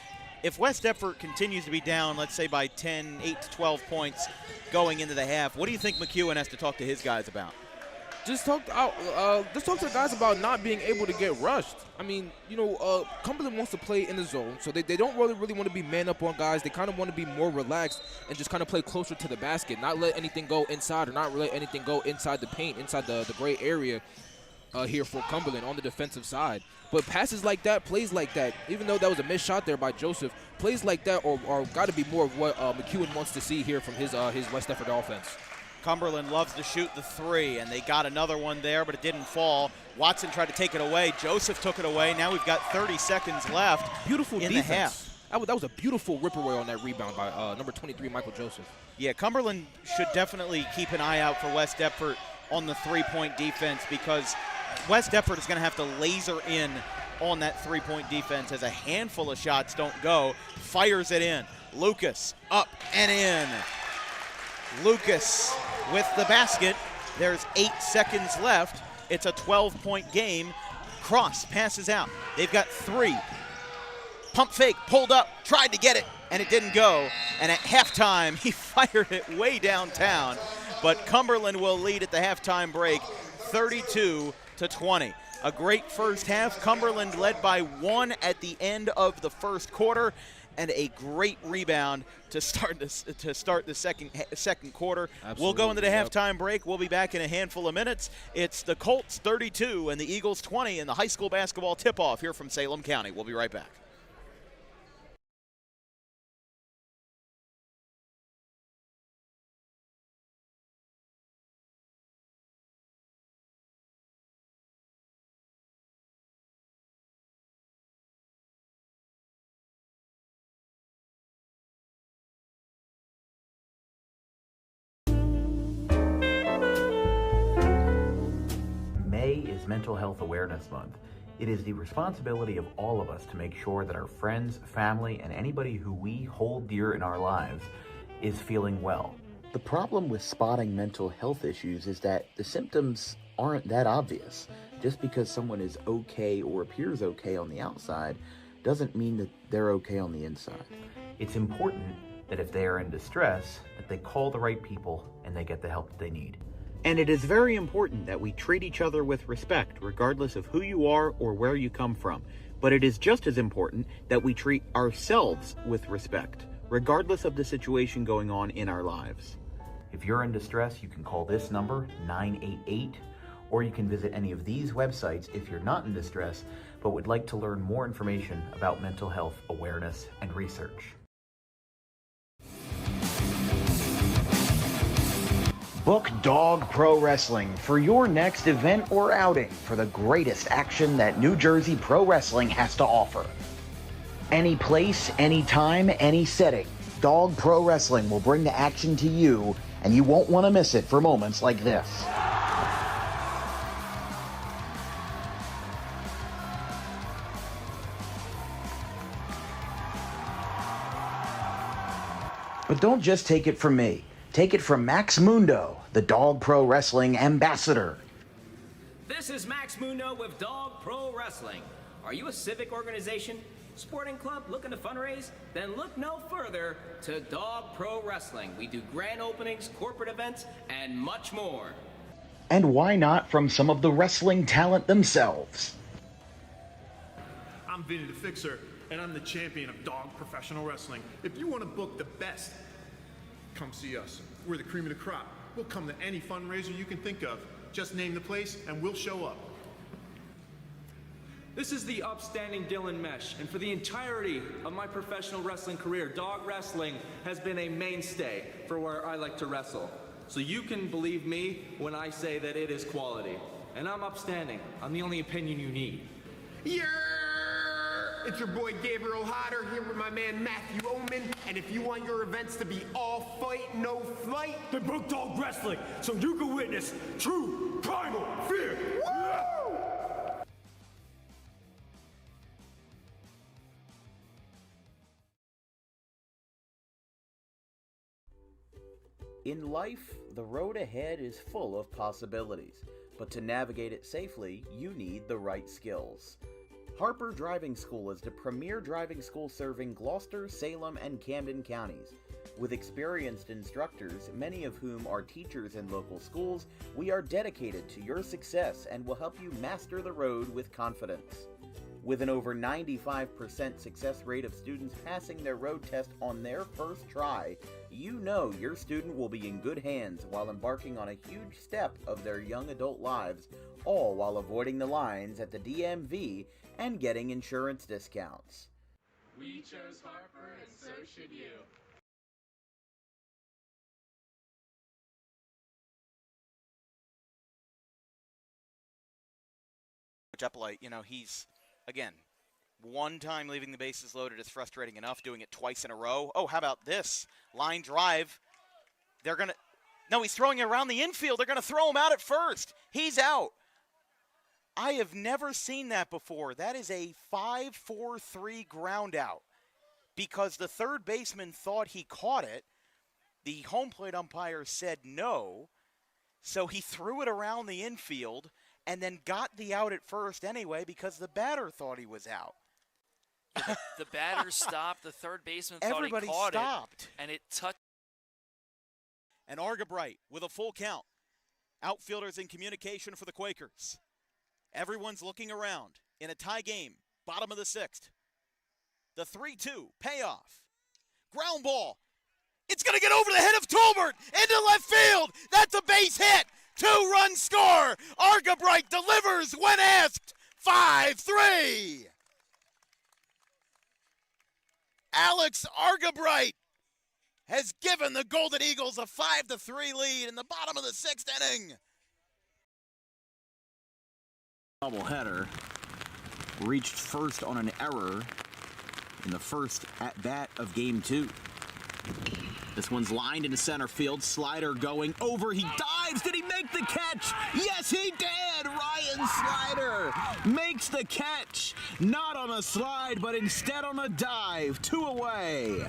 If West Deptford continues to be down, let's say by 10, 8 to 12 points going into the half, what do you think McEwen has to talk to his guys about? Just talk to the guys about not being able to get rushed. I mean, Cumberland wants to play in the zone, so they don't really want to be man up on guys. They kind of want to be more relaxed and just kind of play closer to the basket, not let anything go inside, or not let anything go inside the paint, inside the gray area here for Cumberland on the defensive side. But passes like that, plays like that, even though that was a missed shot there by Joseph, plays like that are got to be more of what McEwen wants to see here from his West Deptford offense. Cumberland loves to shoot the 3, and they got another one there, but it didn't fall. Watson tried to take it away. Joseph took it away. Now we've got 30 seconds left. Beautiful in defense. The half. That was a beautiful rip away on that rebound by number 23, Michael Joseph. Yeah, Cumberland should definitely keep an eye out for West Deptford on the 3-point defense, because West Deptford is going to have to laser in on that 3-point defense as a handful of shots don't go. Fires it in. Lucas up and in. Lucas with the basket. There's 8 seconds left. It's a 12-point game. Cross passes out. They've got 3. Pump fake, pulled up, tried to get it, and it didn't go. And at halftime, he fired it way downtown. But Cumberland will lead at the halftime break, 32-20. A great first half. Cumberland led by 1 at the end of the first quarter, and a great rebound to start the second quarter. Absolutely. We'll go into the halftime break. We'll be back in a handful of minutes. It's the Colts 32 and the Eagles 20 in the high school basketball tip-off here from Salem County. We'll be right back. is Mental Health Awareness Month. It is the responsibility of all of us to make sure that our friends, family, and anybody who we hold dear in our lives is feeling well. The problem with spotting mental health issues is that the symptoms aren't that obvious. Just because someone is okay or appears okay on the outside doesn't mean that they're okay on the inside. It's important that if they are in distress, that they call the right people and they get the help that they need. And it is very important that we treat each other with respect, regardless of who you are or where you come from. But it is just as important that we treat ourselves with respect, regardless of the situation going on in our lives. If you're in distress, you can call this number, 988, or you can visit any of these websites if you're not in distress, but would like to learn more information about mental health awareness and research. Book Dog Pro Wrestling for your next event or outing for the greatest action that New Jersey Pro Wrestling has to offer. Any place, any time, any setting, Dog Pro Wrestling will bring the action to you, and you won't want to miss it for moments like this. But don't just take it from me. Take it from Max Mundo, the Dog Pro Wrestling ambassador. This is Max Mundo with Dog Pro Wrestling. Are you a civic organization, sporting club looking to fundraise? Then look no further to Dog Pro Wrestling. We do grand openings, corporate events, and much more. And why not from some of the wrestling talent themselves? I'm Vinny the Fixer, and I'm the champion of Dog Professional Wrestling. If you want to book the best, come see us. We're the cream of the crop. We'll come to any fundraiser you can think of. Just name the place and we'll show up. This is the upstanding Dylan Mesh, and for the entirety of my professional wrestling career, dog wrestling has been a mainstay for where I like to wrestle. So you can believe me when I say that it is quality. And I'm upstanding. I'm the only opinion you need. Yeah! It's your boy Gabriel Hodder here with my man Matthew Oman, and if you want your events to be all fight, no flight, then book Dog Wrestling so you can witness true primal fear. Woo! In life, the road ahead is full of possibilities, but to navigate it safely, you need the right skills. Harper Driving School is the premier driving school serving Gloucester, Salem, and Camden counties. With experienced instructors, many of whom are teachers in local schools, we are dedicated to your success and will help you master the road with confidence. With an over 95% success rate of students passing their road test on their first try, you know your student will be in good hands while embarking on a huge step of their young adult lives, all while avoiding the lines at the DMV and getting insurance discounts. We chose Harper, and so should you. Epplite, he's, again, one time leaving the bases loaded is frustrating enough. Doing it twice in a row. Oh, how about this? Line drive. No, he's throwing it around the infield. They're going to throw him out at first. He's out. I have never seen that before. That is a 5-4-3 ground out because the third baseman thought he caught it. The home plate umpire said no, so he threw it around the infield and then got the out at first anyway because the batter thought he was out. The batter stopped. The third baseman thought Everybody he caught stopped. it, and it touched. And Argabright with a full count. Outfielders in communication for the Quakers. Everyone's looking around in a tie game, bottom of the sixth. The 3-2 payoff. Ground ball. It's going to get over the head of Tolbert into left field. That's a base hit. 2-run score. Argabright delivers when asked. 5-3. Alex Argabright has given the Golden Eagles a 5-3 lead in the bottom of the sixth inning. Doubleheader reached first on an error in the first at-bat of Game 2. This one's lined into center field. Slider going over. He dives. Did he make the catch? Yes, he did. Ryan Wilkins slider makes the catch. Not on a slide, but instead on a dive. 2 away.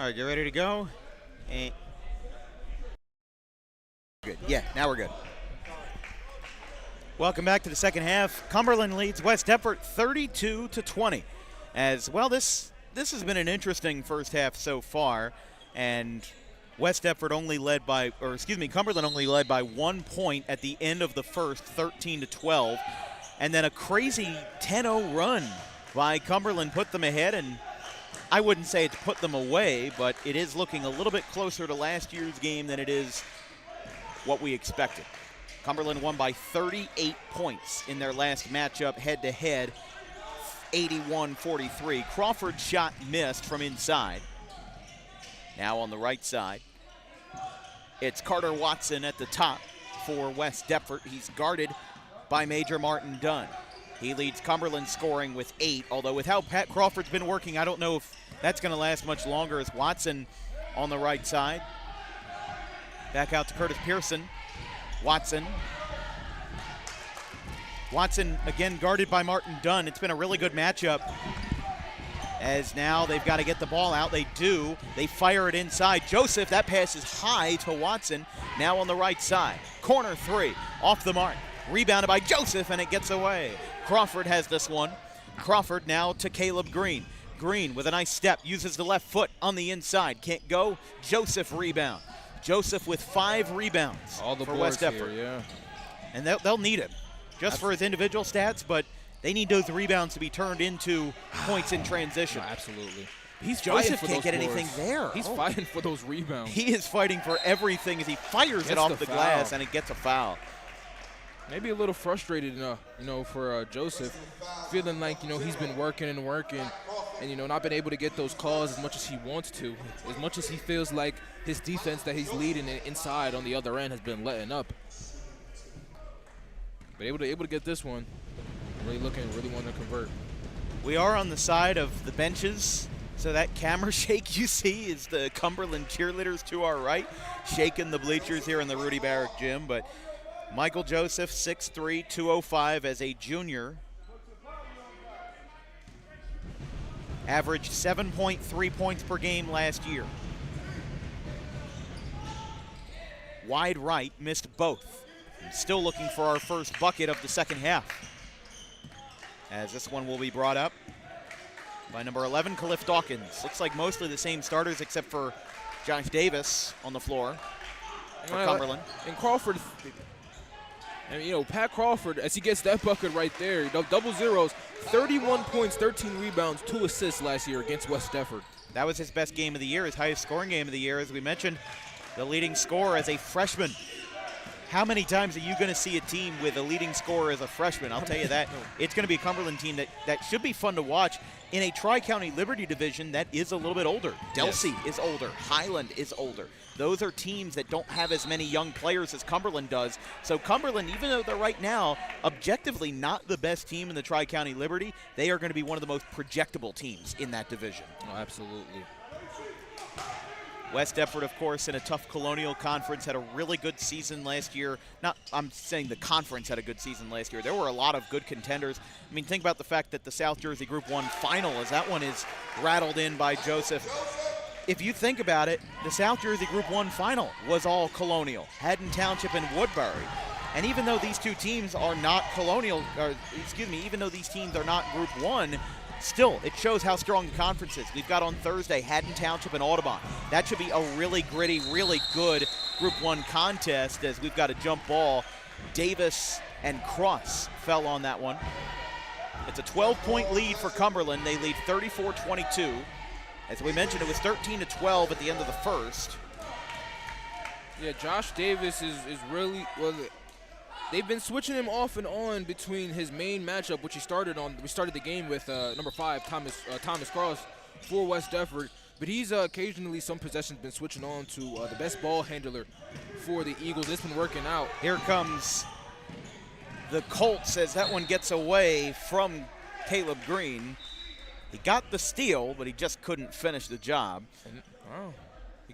All right, get ready to go. And good. Yeah, now we're good. Welcome back to the second half. Cumberland leads West Deptford 32-20. As well, this has been an interesting first half so far, and Cumberland only led by 1 point at the end of the first, 13-12, and then a crazy 10-0 run by Cumberland put them ahead, and I wouldn't say it's put them away, but it is looking a little bit closer to last year's game than it is what we expected. Cumberland won by 38 points in their last matchup head-to-head, 81-43. Crawford's shot missed from inside. Now on the right side, it's Carter Watson at the top for West Deptford. He's guarded by Major Martin Dunn. He leads Cumberland scoring with 8, although with how Pat Crawford's been working, I don't know if that's going to last much longer as Watson on the right side. Back out to Curtis Pearson. Watson again guarded by Martin Dunn. It's been a really good matchup, as now they've got to get the ball out. They do. They fire it inside. Joseph, that pass is high to Watson. Now on the right side. Corner 3, off the mark. Rebounded by Joseph, and it gets away. Crawford has this one. Crawford now to Caleb Green. Green with a nice step, uses the left foot on the inside. Can't go. Joseph rebound. Joseph with 5 rebounds for West Deptford. Here, yeah. And they'll need him just for his individual stats, but they need those rebounds to be turned into points in transition. No, absolutely. Joseph can't get anything there. He's fighting for those rebounds. He is fighting for everything as he fires it off the glass, and it gets a foul. Maybe a little frustrated, for Joseph, feeling like, he's been working and, not been able to get those calls as much as he wants to, as much as he feels like his defense that he's leading inside on the other end has been letting up. But able to get this one, really wanting to convert. We are on the side of the benches, so that camera shake you see is the Cumberland cheerleaders to our right, shaking the bleachers here in the Rudy Barrick gym, but Michael Joseph, 6'3", 205 as a junior. Averaged 7.3 points per game last year. Wide right, missed both. Still looking for our first bucket of the second half, as this one will be brought up by number 11, Khalif Dawkins. Looks like mostly the same starters except for Josh Davis on the floor for Cumberland. And Crawford, and Pat Crawford, as he gets that bucket right there, double zeros, 31 points, 13 rebounds, 2 assists last year against West Deptford. That was his best game of the year, his highest scoring game of the year. As we mentioned, the leading scorer as a freshman. How many times are you going to see a team with a leading scorer as a freshman? I'll tell you that. It's going to be a Cumberland team that should be fun to watch in a Tri-County Liberty division that is a little bit older. Delsea is older. Highland is older. Those are teams that don't have as many young players as Cumberland does. So Cumberland, even though they're right now objectively not the best team in the Tri-County Liberty, they are going to be one of the most projectable teams in that division. Oh, absolutely. West Deptford, of course, in a tough Colonial Conference, had a really good season last year. I'm saying the conference had a good season last year. There were a lot of good contenders. I mean, think about the fact that the South Jersey Group 1 final, as that one is rattled in by Joseph. If you think about it, the South Jersey Group 1 final was all Colonial, Haddon Township and Woodbury. And even though these two teams are not even though these teams are not Group 1, still, it shows how strong the conference is. We've got on Thursday Haddon Township and Audubon. That should be a really gritty, really good Group 1 contest, as we've got a jump ball. Davis and Cross fell on that one. It's a 12-point lead for Cumberland. They lead 34-22. As we mentioned, it was 13-12 at the end of the first. Yeah, Josh Davis is really well. They've been switching him off and on between his main matchup, which we started the game with number 5, Thomas Cross for West Deptford. But he's occasionally, some possessions, been switching on to the best ball handler for the Eagles. It's been working out. Here comes the Colts as that one gets away from Caleb Green. He got the steal, but he just couldn't finish the job. Wow.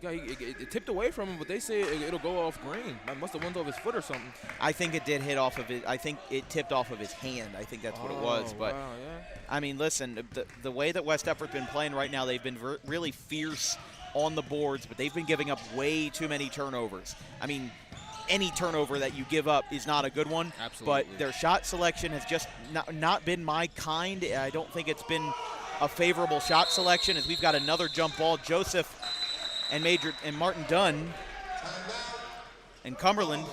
It tipped away from him, but they say it'll go off Green. It must have went off his foot or something. I think it did hit off of it. I think it tipped off of his hand. I think that's what it was. But wow, yeah. I mean, listen, the way that West Deptford's been playing right now, they've been really fierce on the boards, but they've been giving up way too many turnovers. I mean, any turnover that you give up is not a good one. Absolutely. But their shot selection has just not been my kind. I don't think it's been a favorable shot selection, as we've got another jump ball. Joseph and Martin Dunn and Cumberland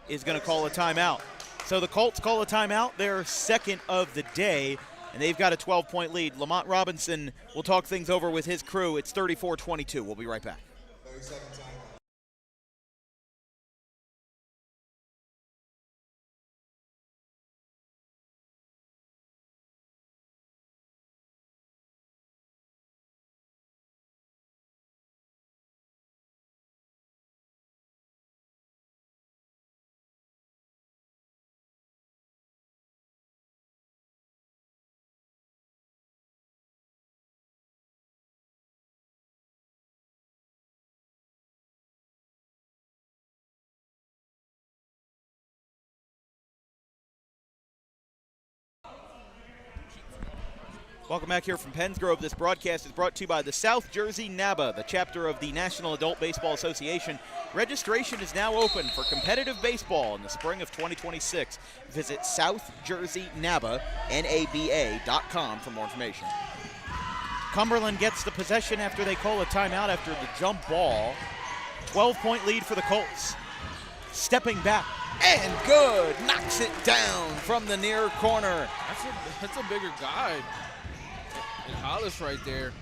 is going to call a timeout. So the Colts call a timeout, their second of the day, and they've got a 12-point lead. Lamont Robinson will talk things over with his crew. It's 34-22. We'll be right back. 30-second timeout. Welcome back here from Penns Grove. This broadcast is brought to you by the South Jersey NABA, the chapter of the National Adult Baseball Association. Registration is now open for competitive baseball in the spring of 2026. Visit southjerseynaba.com for more information. Cumberland gets the possession after they call a timeout after the jump ball. 12-point lead for the Colts. Stepping back, and good! Knocks it down from the near corner. That's a bigger guy. And Hollis right there.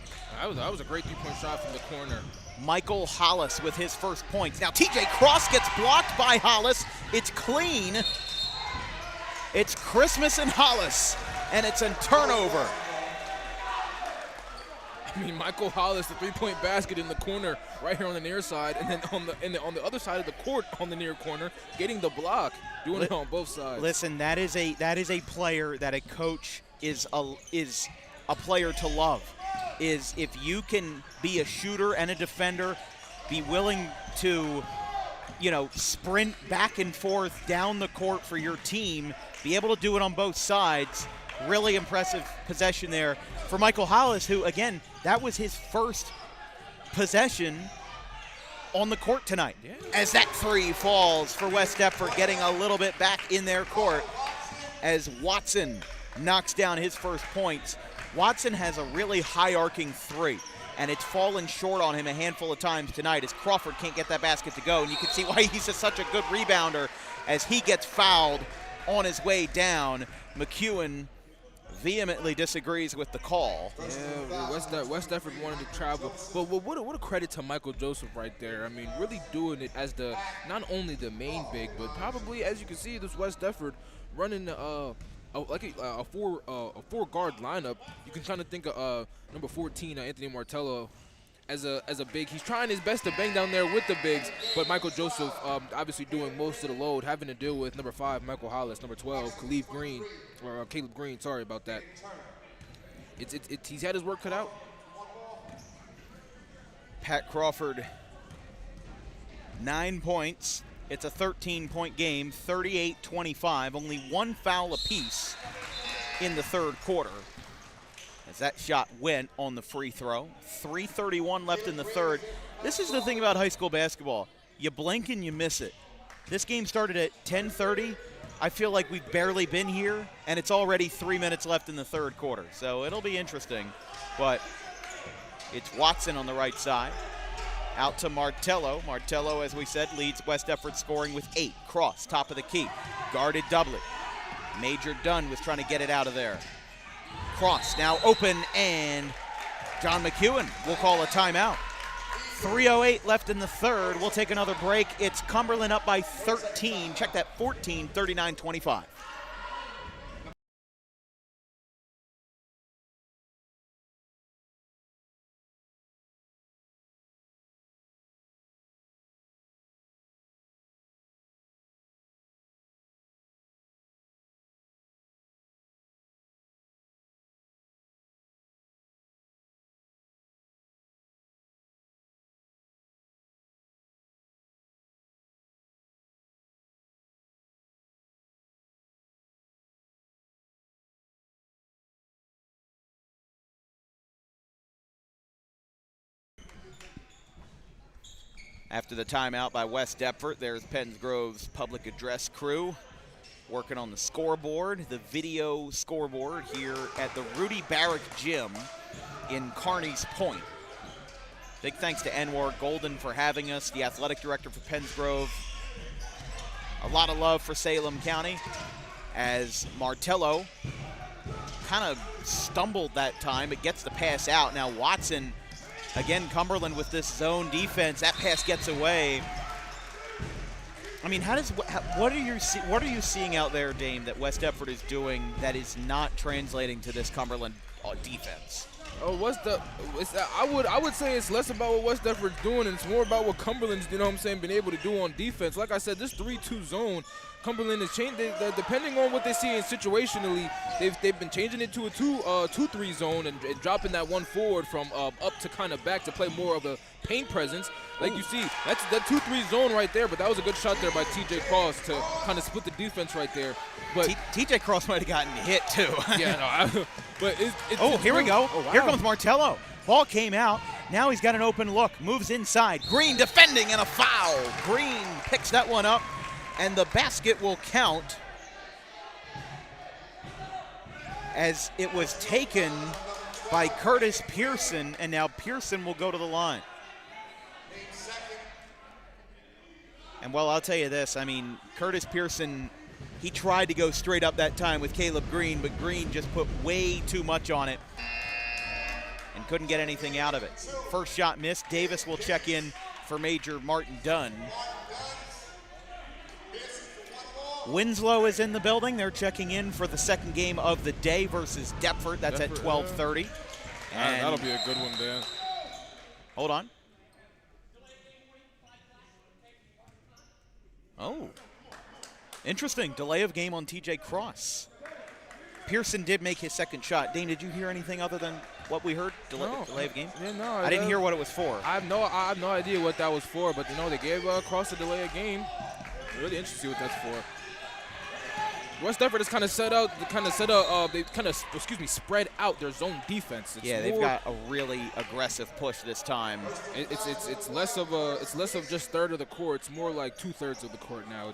That was a great three-point shot from the corner. Michael Hollis with his first points. Now TJ Cross gets blocked by Hollis. It's clean. It's Christmas and Hollis, and it's a turnover. I mean, Michael Hollis, the three-point basket in the corner right here on the near side, and then on the other side of the court on the near corner, getting the block, doing it on both sides. Listen, that is a player that a coach is a player to love. Is if you can be a shooter and a defender, be willing to, sprint back and forth down the court for your team, be able to do it on both sides. Really impressive possession there for Michael Hollis, who, again, that was his first possession on the court tonight. Yeah. As that three falls for West Deptford, getting a little bit back in their court as Watson knocks down his first points. Watson has a really high-arcing three, and it's fallen short on him a handful of times tonight as Crawford can't get that basket to go, and you can see why he's such a good rebounder as he gets fouled on his way down. McEwen vehemently disagrees with the call. Yeah, West Deptford wanted to travel. But what a credit to Michael Joseph right there. I mean, really doing it as not only the main big, but probably, as you can see, this West Deptford running a four-guard lineup. You can kind of think of number 14, Anthony Martello, as a big. He's trying his best to bang down there with the bigs, but Michael Joseph obviously doing most of the load, having to deal with number 5, Michael Hollis, number 12, Caleb Green. Sorry about that. He's had his work cut out. Pat Crawford, 9 points. It's a 13-point game, 38-25. Only one foul apiece in the third quarter as that shot went on the free throw. 3:31 left in the third. This is the thing about high school basketball. You blink and you miss it. This game started at 10:30. I feel like we've barely been here, and it's already 3 minutes left in the third quarter. So it'll be interesting. But it's Watson on the right side. Out to Martello. Martello, as we said, leads West Deptford scoring with 8. Cross, top of the key. Guarded doublet. Major Dunn was trying to get it out of there. Cross now open, and John McEwen will call a timeout. 3:08 left in the third. We'll take another break. It's Cumberland up by 13. Check that, 14, 39-25. After the timeout by West Deptford, there's Penns Grove's public address crew working on the scoreboard, the video scoreboard here at the Rudy Barrick Gym in Kearney's Point. Big thanks to Anwar Golden for having us, the athletic director for Penns Grove. A lot of love for Salem County as Martello kind of stumbled that time. It gets the pass out. Now Watson, again, Cumberland with this zone defense. That pass gets away. I mean, what are you seeing out there, Dame, that West Deptford is doing that is not translating to this Cumberland defense? Oh, I would say it's less about what West Deptford's doing, and it's more about what Cumberland's, been able to do on defense. Like I said, this 3-2 zone, Cumberland has changed. Depending on what they see in situationally, they've been changing it to a 2-3 zone and dropping that one forward from up to kind of back to play more of a paint presence. Like you see, that's that 2-3 zone right there. But that was a good shot there by T.J. Cross to kind of split the defense right there. But T.J. Cross might have gotten hit too. Yeah, no. But here we go. Oh, wow. Here comes Martello. Ball came out. Now he's got an open look. Moves inside. Green defending and a foul. Green picks that one up, and the basket will count as it was taken by Curtis Pearson, and now Pearson will go to the line. And well, I'll tell you this, I mean, Curtis Pearson, he tried to go straight up that time with Caleb Green, but Green just put way too much on it and couldn't get anything out of it. First shot missed. Davis will check in for Major Martin Dunn. Winslow is in the building. They're checking in for the second game of the day versus Deptford. That's at 12:30. And that'll be a good one, Dan. Hold on. Oh, interesting. Delay of game on T.J. Cross. Pearson did make his second shot. Dane, did you hear anything other than what we heard? Delay of game? Yeah, no. I didn't hear what it was for. I have no idea what that was for, but they gave Cross a delay of game. Really interested to see what that's for. West Deptford has kind of spread out their zone defense. They've got a really aggressive push this time. It's less of just third of the court. It's more like 2/3 of the court now.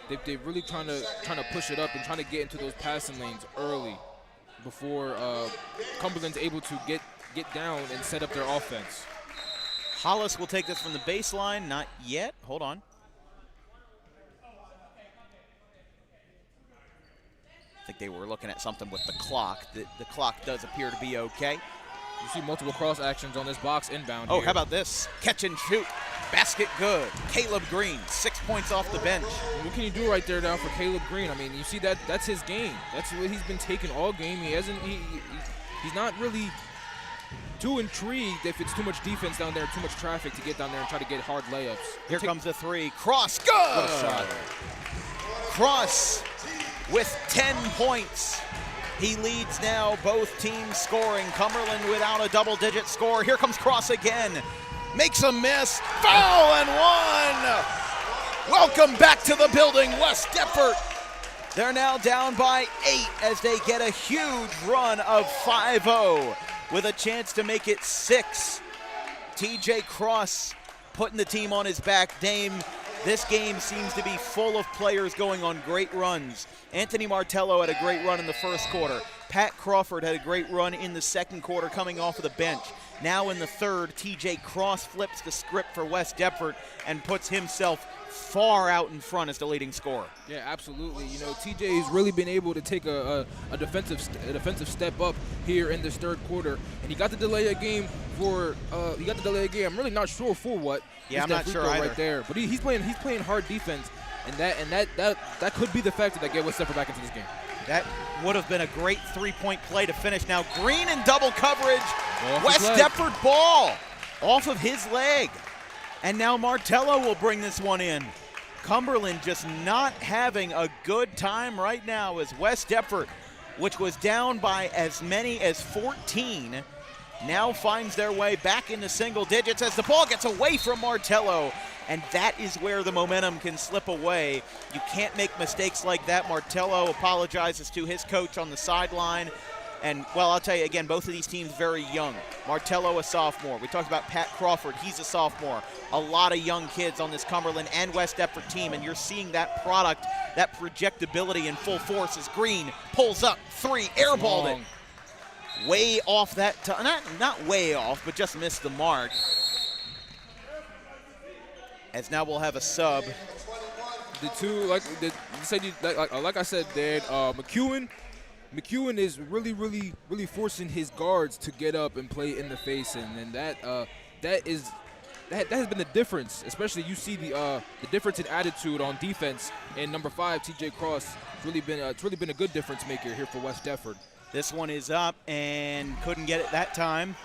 They're really trying to push it up and trying to get into those passing lanes early before Cumberland's able to get down and set up their offense. Hollis will take this from the baseline. Not yet. Hold on. I think they were looking at something with the clock. The clock does appear to be okay. You see multiple cross actions on this box inbound. Oh, how about this? Catch and shoot. Basket good. Caleb Green, 6 points off the bench. What can you do right there now for Caleb Green? I mean, you see that's his game. That's what he's been taking all game. He's not really too intrigued if it's too much defense down there, too much traffic to get down there and try to get hard layups. Here comes the three. Cross, good! What a shot. Cross with 10 points. He leads now both teams scoring. Cumberland without a double-digit score. Here comes Cross again. Makes a miss. Foul and one. Welcome back to the building, West Deptford. They're now down by 8 as they get a huge run of 5-0 with a chance to make it 6. T.J. Cross putting the team on his back. Dame, this game seems to be full of players going on great runs. Anthony Martello had a great run in the first quarter. Pat Crawford had a great run in the second quarter coming off of the bench. Now in the third, T.J. Cross flips the script for West Deptford and puts himself far out in front as the leading scorer. Yeah, absolutely. You know, TJ has really been able to take a defensive step up here in this third quarter, and he got the delay of game I'm really not sure for what. Yeah, I'm not sure either. Right there, but he's playing hard defense, and that could be the factor that get West Deptford back into this game. That would have been a great three-point play to finish. Now Green in double coverage. West Deptford ball off of his leg. And now Martello will bring this one in. Cumberland just not having a good time right now as West Deptford, which was down by as many as 14, now finds their way back into single digits as the ball gets away from Martello. And that is where the momentum can slip away. You can't make mistakes like that. Martello apologizes to his coach on the sideline And, well, I'll tell you again, both of these teams very young. Martello, a sophomore. We talked about Pat Crawford. He's a sophomore. A lot of young kids on this Cumberland and West Deptford team, and you're seeing that product, that projectability in full force as Green pulls up 3, airballed it. Way off that time. Not way off, but just missed the mark. As now we'll have a sub. The two, like I said, Dan, McEwen is really forcing his guards to get up and play in the face, and that has been the difference. Especially you see the difference in attitude on defense. And number 5, T.J. Cross, it's really been a good difference maker here for West Deptford. This one is up and couldn't get it that time.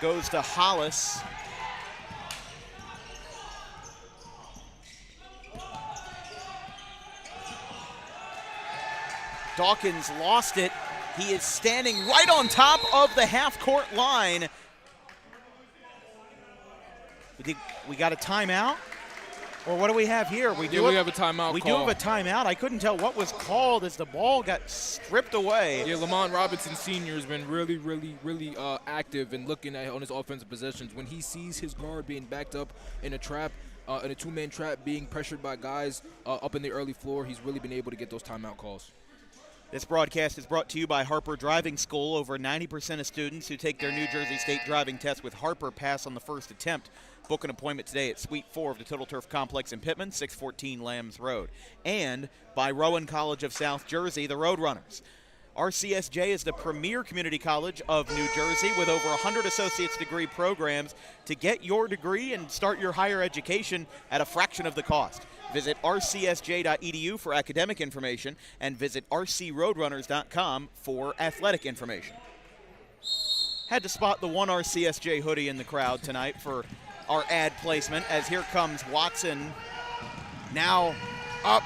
Goes to Hollis. Dawkins lost it. He is standing right on top of the half-court line. We got a timeout? Or what do we have here? We have a timeout We call. do have a timeout. I couldn't tell what was called as the ball got stripped away. Yeah, Lamont Robinson Sr. has been really active and looking at on his offensive possessions. When he sees his guard being backed up in a trap, in a two-man trap, being pressured by guys up in the early floor, he's really been able to get those timeout calls. This broadcast is brought to you by Harper Driving School. Over 90% of students who take their New Jersey State driving test with Harper pass on the first attempt. Book an appointment today at Suite 4 of the Total Turf Complex in Pittman, 614 Lambs Road. And by Rowan College of South Jersey, the Roadrunners. RCSJ is the premier community college of New Jersey with over 100 associate's degree programs to get your degree and start your higher education at a fraction of the cost. Visit rcsj.edu for academic information and visit rcroadrunners.com for athletic information. Had to spot the one RCSJ hoodie in the crowd tonight for our ad placement, as here comes Watson. Now up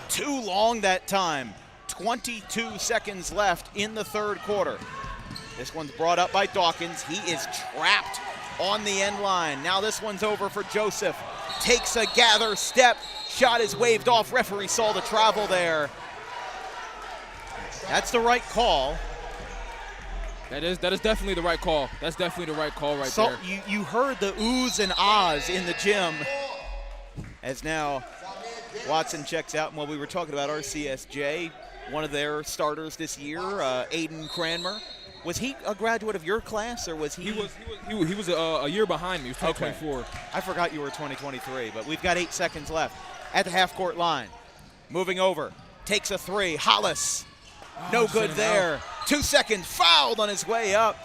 too long that time. 22 seconds left in the third quarter. This one's brought up by Dawkins. He is trapped on the end line. Now this one's over for Joseph. Takes a gather step. Shot is waved off. Referee saw the travel there. That's the right call. That is definitely the right call. That's definitely the right call right there. You heard the oohs and ahs in the gym. As now Watson checks out. And while we were talking about RCSJ, one of their starters this year, Aiden Cranmer. Was he a graduate of your class, or was he? He was a year behind me. He was 2024. Okay. I forgot you were 2023, but we've got 8 seconds left at the half-court line. Moving over, takes a 3. Hollis, no good there. 2 seconds, fouled on his way up.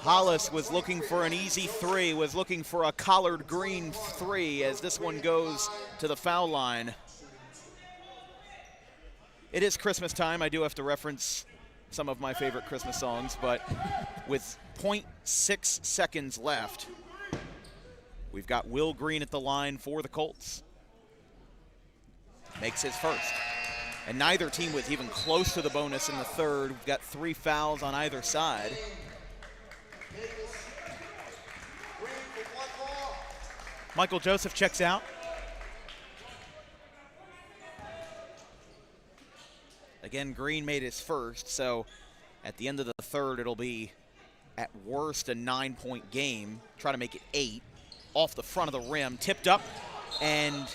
Hollis was looking for an easy 3, was looking for a collared green 3 as this one goes to the foul line. It is Christmas time. I do have to reference some of my favorite Christmas songs, but with 0.6 seconds left, we've got Will Green at the line for the Colts. Makes his first. And neither team was even close to the bonus in the third. We've got 3 fouls on either side. Michael Joseph checks out. Again, Green made his first, so at the end of the third, it'll be at worst a 9-point game. Try to make it 8. Off the front of the rim, tipped up, and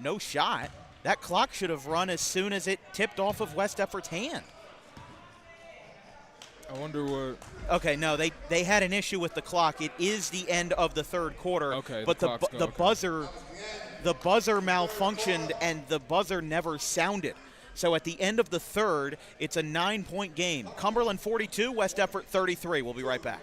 no shot. That clock should have run as soon as it tipped off of West Deptford's hand. I wonder what. Okay, no, they had an issue with the clock. It is the end of the third quarter. Okay, but the buzzer malfunctioned and the buzzer never sounded. So at the end of the third, it's a 9-point game. Cumberland 42, West Deptford 33. We'll be right back.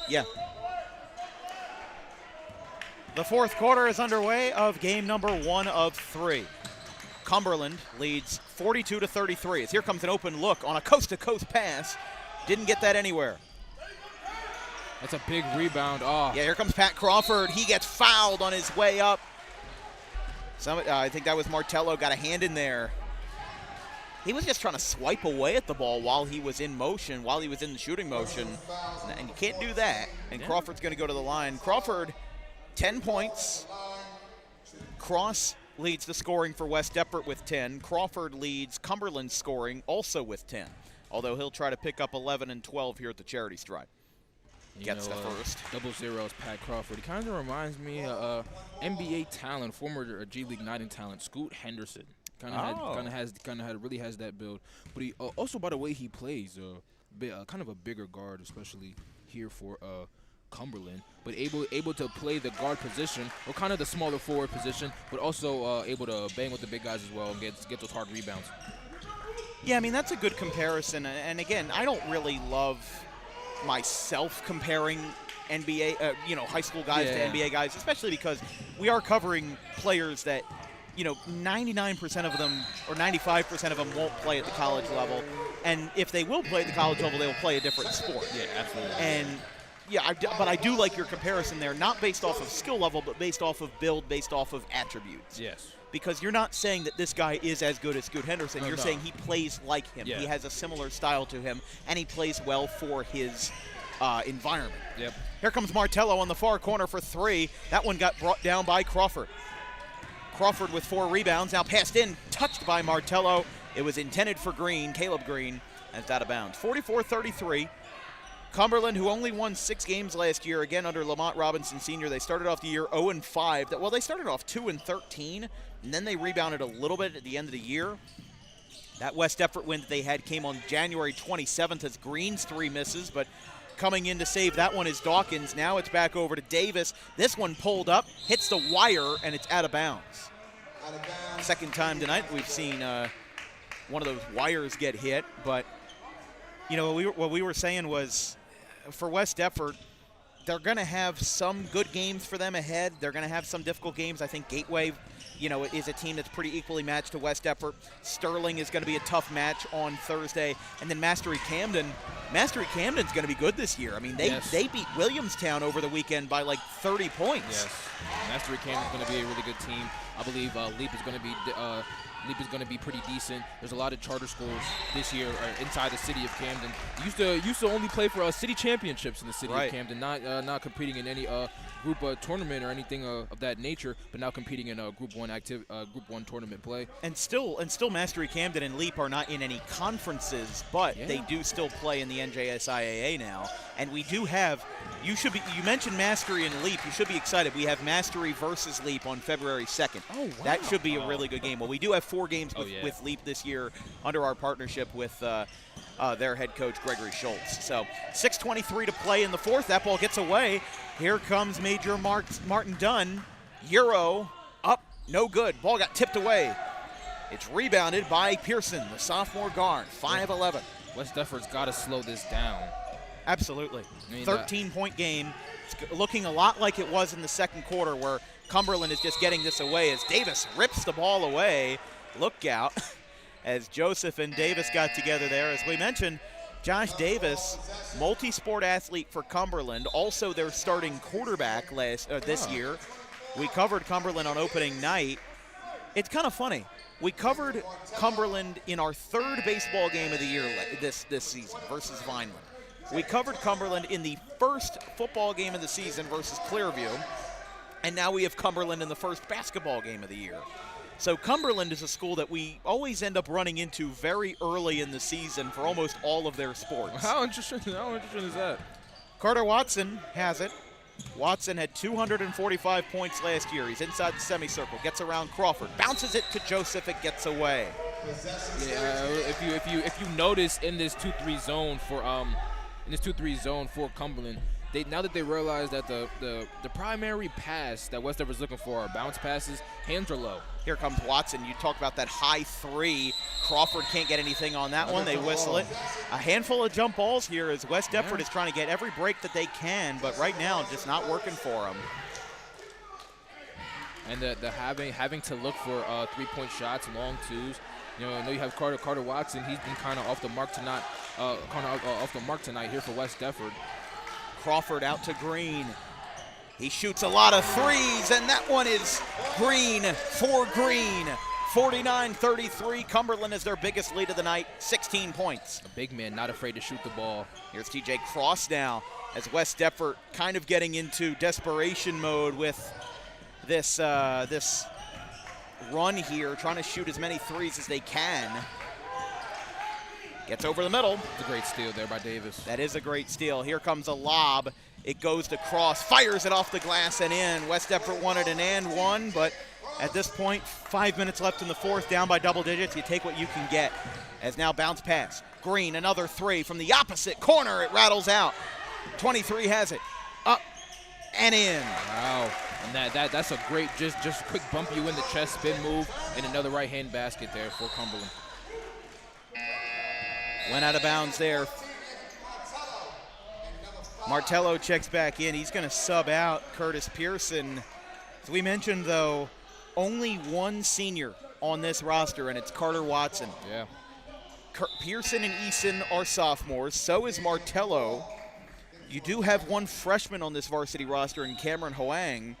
Yeah. The fourth quarter is underway of game number 1 of 3. Cumberland leads 42-33. As here comes an open look on a coast-to-coast pass. Didn't get that anywhere. That's a big rebound. Oh. Yeah, here comes Pat Crawford. He gets fouled on his way up. I think that was Martello, got a hand in there. He was just trying to swipe away at the ball while he was in motion, while he was in the shooting motion. And you can't do that. And Crawford's going to go to the line. Crawford, 10 points. Cross leads the scoring for West Deptford with 10. Crawford leads Cumberland scoring also with 10. Although he'll try to pick up 11 and 12 here at the charity stripe. Gets the first. Double zeros, Pat Crawford. He kind of reminds me of NBA talent, former G League United talent, Scoot Henderson. Really has that build. But he also, by the way he plays, kind of a bigger guard, especially here for Cumberland. But able to play the guard position, or kind of the smaller forward position, but also able to bang with the big guys as well and get those hard rebounds. Yeah, I mean, that's a good comparison. And again, I don't really love myself comparing NBA, high school guys to NBA guys, especially because we are covering players that, 99% of them or 95% of them won't play at the college level. And if they will play at the college level, they will play a different sport. Yeah, absolutely. And but I do like your comparison there, not based off of skill level, but based off of build, based off of attributes. Yes. Because you're not saying that this guy is as good as Scoot Henderson. You're saying he plays like him. Yeah. He has a similar style to him, and he plays well for his environment. Yep. Here comes Martello on the far corner for 3. That one got brought down by Crawford. Crawford with 4 rebounds. Now passed in, touched by Martello. It was intended for Green, Caleb Green, and it's out of bounds. 44-33. Cumberland, who only won 6 games last year, again under Lamont Robinson Sr., they started off the year 0-5. Well, they started off 2-13, and then they rebounded a little bit at the end of the year. That West Deptford win that they had came on January 27th as Green's 3 misses, but coming in to save that one is Dawkins. Now it's back over to Davis. This one pulled up, hits the wire, and it's out of bounds. Second time tonight we've seen one of those wires get hit, but what we were saying was for West Deptford, they're going to have some good games for them ahead. They're going to have some difficult games. I think Gateway, is a team that's pretty equally matched to West Deptford. Sterling is going to be a tough match on Thursday. And then Mastery Camden's going to be good this year. I mean, they beat Williamstown over the weekend by like 30 points. Yes. Mastery Camden's going to be a really good team. I believe Leap is going to be pretty decent. There's a lot of charter schools this year inside the city of Camden. Used to only play for city championships in the city of Camden, not competing in any group tournament or anything of that nature, but now competing in Group 1 tournament play. And still Mastery Camden and Leap are not in any conferences, but they do still play in the NJSIAA now. And we do have, you mentioned Mastery and Leap, you should be excited. We have Mastery versus Leap on February 2nd. Oh, wow. That should be a really good game. Well, we do have 4 games with Leap this year under our partnership with their head coach, Gregory Schultz. So 6:23 to play in the fourth. That ball gets away. Here comes Major Martin Dunn. Euro up, no good. Ball got tipped away. It's rebounded by Pearson, the sophomore guard, 5'11". West Deptford's got to slow this down. Absolutely. 13-point game. It's looking a lot like it was in the second quarter where Cumberland is just getting this away as Davis rips the ball away. Look out as Joseph and Davis got together there. As we mentioned, Josh Davis, multi-sport athlete for Cumberland, also their starting quarterback this year. We covered Cumberland on opening night. It's kind of funny. We covered Cumberland in our 3rd baseball game of the year this season versus Vineland. We covered Cumberland in the 1st football game of the season versus Clearview. And now we have Cumberland in the 1st basketball game of the year. So Cumberland is a school that we always end up running into very early in the season for almost all of their sports. How interesting is that? Carter Watson has it. Watson had 245 points last year. He's inside the semicircle, gets around Crawford, bounces it to Joseph, it gets away. Yeah, if you notice in this 2-3 zone for Cumberland, now that they realize that the primary pass that West Deptford is looking for are bounce passes, hands are low. Here comes Watson. You talk about that high three. Crawford can't get anything on that one. They whistle it. A handful of jump balls here as West Deptford is trying to get every break that they can, but right now just not working for them. And the having to look for 3-point shots, long twos. I know you have Carter Watson. He's been kind of off the mark tonight. Off the mark tonight here for West Deptford. Crawford out to Green. He shoots a lot of threes, and that one is Green for Green. 49-33. Cumberland is their biggest lead of the night, 16 points. A big man, not afraid to shoot the ball. Here's TJ Cross now as West Deptford kind of getting into desperation mode with this run here, trying to shoot as many threes as they can. Gets over the middle. It's a great steal there by Davis. That is a great steal. Here comes a lob. It goes to Cross, fires it off the glass and in. West Deptford wanted an and one, but at this point, 5 minutes left in the fourth, down by double digits. You take what you can get. As now bounce pass. Green, another three from the opposite corner. It rattles out. 23 has it. Up and in. Wow. And that's a great, just quick bump you in the chest, spin move, and another right-hand basket there for Cumberland. Went out of bounds there. Martello checks back in. He's going to sub out Curtis Pearson. As we mentioned, though, only one senior on this roster, and it's Carter Watson. Yeah. Pearson and Eason are sophomores. So is Martello. You do have one freshman on this varsity roster in Cameron Hoang.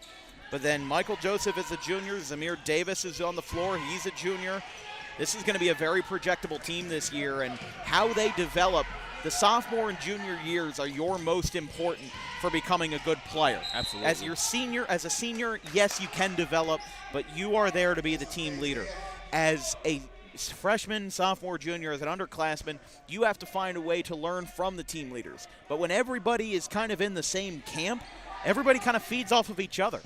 But then Michael Joseph is a junior. Zamir Davis is on the floor. He's a junior. This is going to be a very projectable team this year, and how they develop. The sophomore and junior years are your most important for becoming a good player. Absolutely. As a senior, yes, you can develop, but you are there to be the team leader. As a freshman, sophomore, junior, as an underclassman, you have to find a way to learn from the team leaders. But when everybody is kind of in the same camp, everybody kind of feeds off of each other.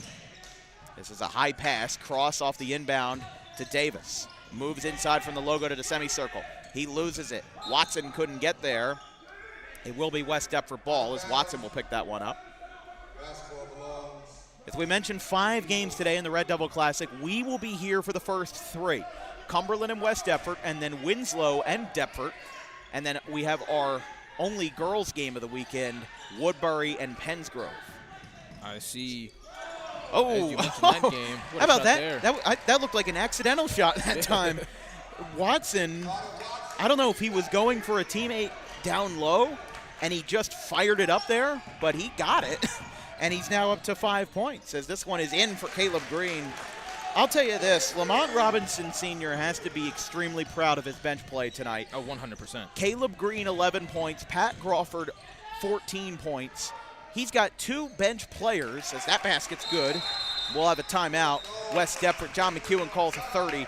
This is a high pass, Cross off the inbound to Davis. Moves inside from the logo to the semicircle. He loses it. Watson couldn't get there. It will be West Deptford ball as Watson will pick that one up. As we mentioned, 5 games today in the Red Devil Classic. We will be here for the first 3. Cumberland and West Deptford, and then Winslow and Deptford. And then we have our only girls game of the weekend, Woodbury and Pensgrove. I see. Oh, as you mentioned that game. How about that? That looked like an accidental shot that time. Watson, I don't know if he was going for a teammate down low, and he just fired it up there, but he got it. And he's now up to 5 points as this one is in for Caleb Green. I'll tell you this, Lamont Robinson Sr. has to be extremely proud of his bench play tonight. Oh, 100%. Caleb Green, 11 points. Pat Crawford, 14 points. He's got 2 bench players, as that basket's good. We'll have a timeout. West Deptford, John McEwen calls a 30.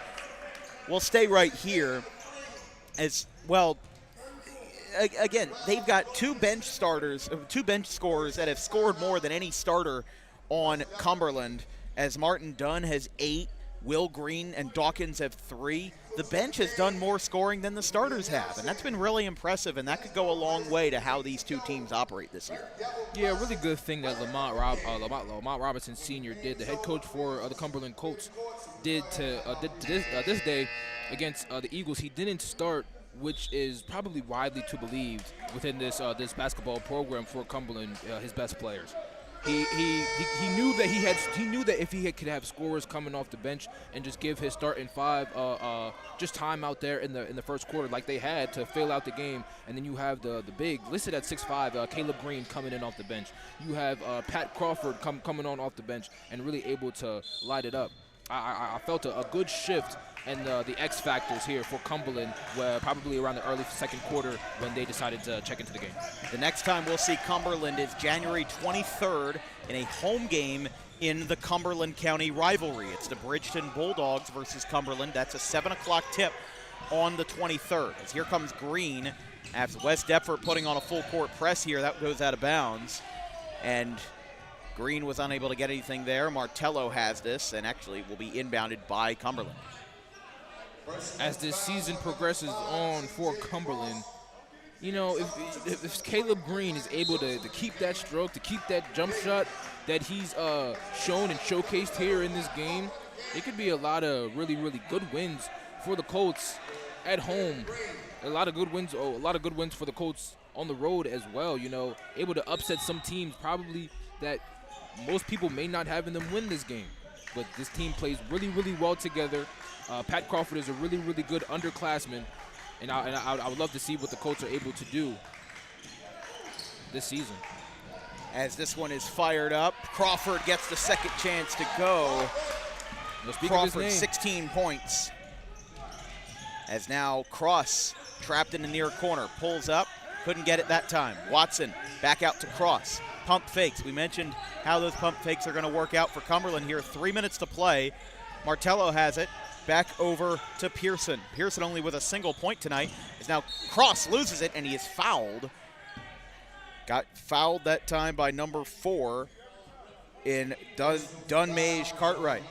We'll stay right here as, well, again, they've got 2 bench starters, 2 bench scorers that have scored more than any starter on Cumberland, as Martin Dunn has 8, Will Green and Dawkins have 3. The bench has done more scoring than the starters have, and that's been really impressive, and that could go a long way to how these 2 teams operate this year. Yeah, a really good thing that Lamont Robinson Sr. did, the head coach for the Cumberland Colts, did to this day against the Eagles. He didn't start, which is probably widely to believe within this basketball program for Cumberland, his best players. He knew that if he could have scorers coming off the bench and just give his starting 5 just time out there in the first quarter like they had to fill out the game, and then you have the big listed at 6'5", Caleb Green coming in off the bench. You have Pat Crawford coming on off the bench and really able to light it up. I felt a good shift and the X factors here for Cumberland, where probably around the early second quarter when they decided to check into the game. The next time we'll see Cumberland is January 23rd in a home game in the Cumberland County rivalry. It's the Bridgeton Bulldogs versus Cumberland. That's a 7 o'clock tip on the 23rd. As here comes Green, after West Deptford putting on a full court press here, that goes out of bounds. And Green was unable to get anything there. Martello has this and actually will be inbounded by Cumberland. As this season progresses on for Cumberland, you know, if Caleb Green is able to keep that stroke, to keep that jump shot that he's shown and showcased here in this game, it could be a lot of really, really good wins for the Colts at home. A lot of good wins for the Colts on the road as well, you know, able to upset some teams probably that most people may not have in them win this game. But this team plays really, really well together. Pat Crawford is a really, really good underclassman, and I would love to see what the Colts are able to do this season. As this one is fired up, Crawford gets the second chance to go. Crawford, 16 points. As now Cross, trapped in the near corner, pulls up, couldn't get it that time. Watson back out to Cross. Pump fakes. We mentioned how those pump fakes are going to work out for Cumberland here. 3 minutes to play. Martello has it. Back over to Pearson. Pearson only with a single point tonight. Is now Cross loses it, and he is fouled. Got fouled that time by number 4 in Dunmage Cartwright.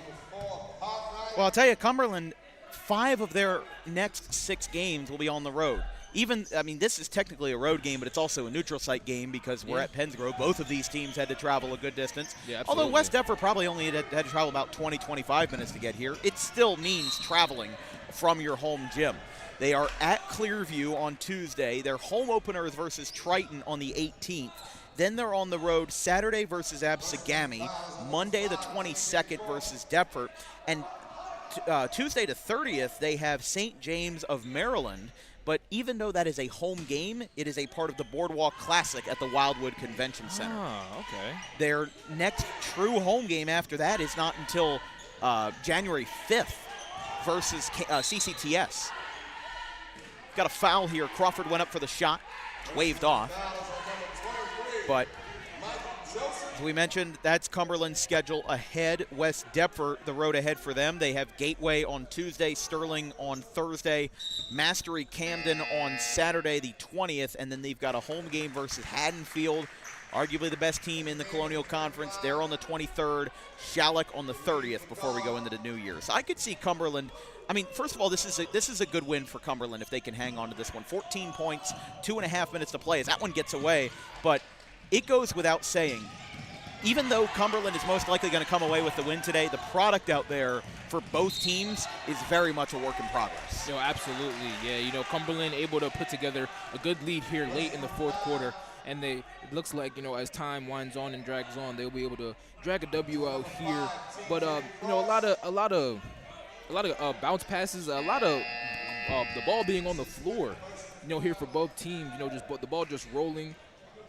Well, I'll tell you, Cumberland, 5 of their next 6 games will be on the road. This is technically a road game, but it's also a neutral site game because we're at Pennsgrove. Both of these teams had to travel a good distance. Yeah, although West Deptford probably only had to travel about 20, 25 minutes to get here. It still means traveling from your home gym. They are at Clearview on Tuesday. Their home opener is versus Triton on the 18th. Then they're on the road Saturday versus Absegami, Monday the 22nd versus Deptford, and Tuesday the 30th they have St. James of Maryland. But even though that is a home game, it is a part of the Boardwalk Classic at the Wildwood Convention Center. Oh, okay. Their next true home game after that is not until January 5th versus CCTS. Got a foul here. Crawford went up for the shot, waved off. But as we mentioned, that's Cumberland's schedule ahead. West Deptford, the road ahead for them. They have Gateway on Tuesday, Sterling on Thursday, Mastery Camden on Saturday the 20th, and then they've got a home game versus Haddonfield, arguably the best team in the Colonial Conference. They're on the 23rd, Shalleck on the 30th before we go into the new year. So I could see Cumberland. I mean, first of all, this is a good win for Cumberland if they can hang on to this one. 14 points, 2.5 minutes to play as that one gets away. But it goes without saying, even though Cumberland is most likely going to come away with the win today, the product out there for both teams is very much a work in progress. Absolutely. Yeah, Cumberland able to put together a good lead here late in the fourth quarter. And it looks like, as time winds on and drags on, they'll be able to drag a W out here. But, a lot of bounce passes, a lot of the ball being on the floor, here for both teams, the ball just rolling.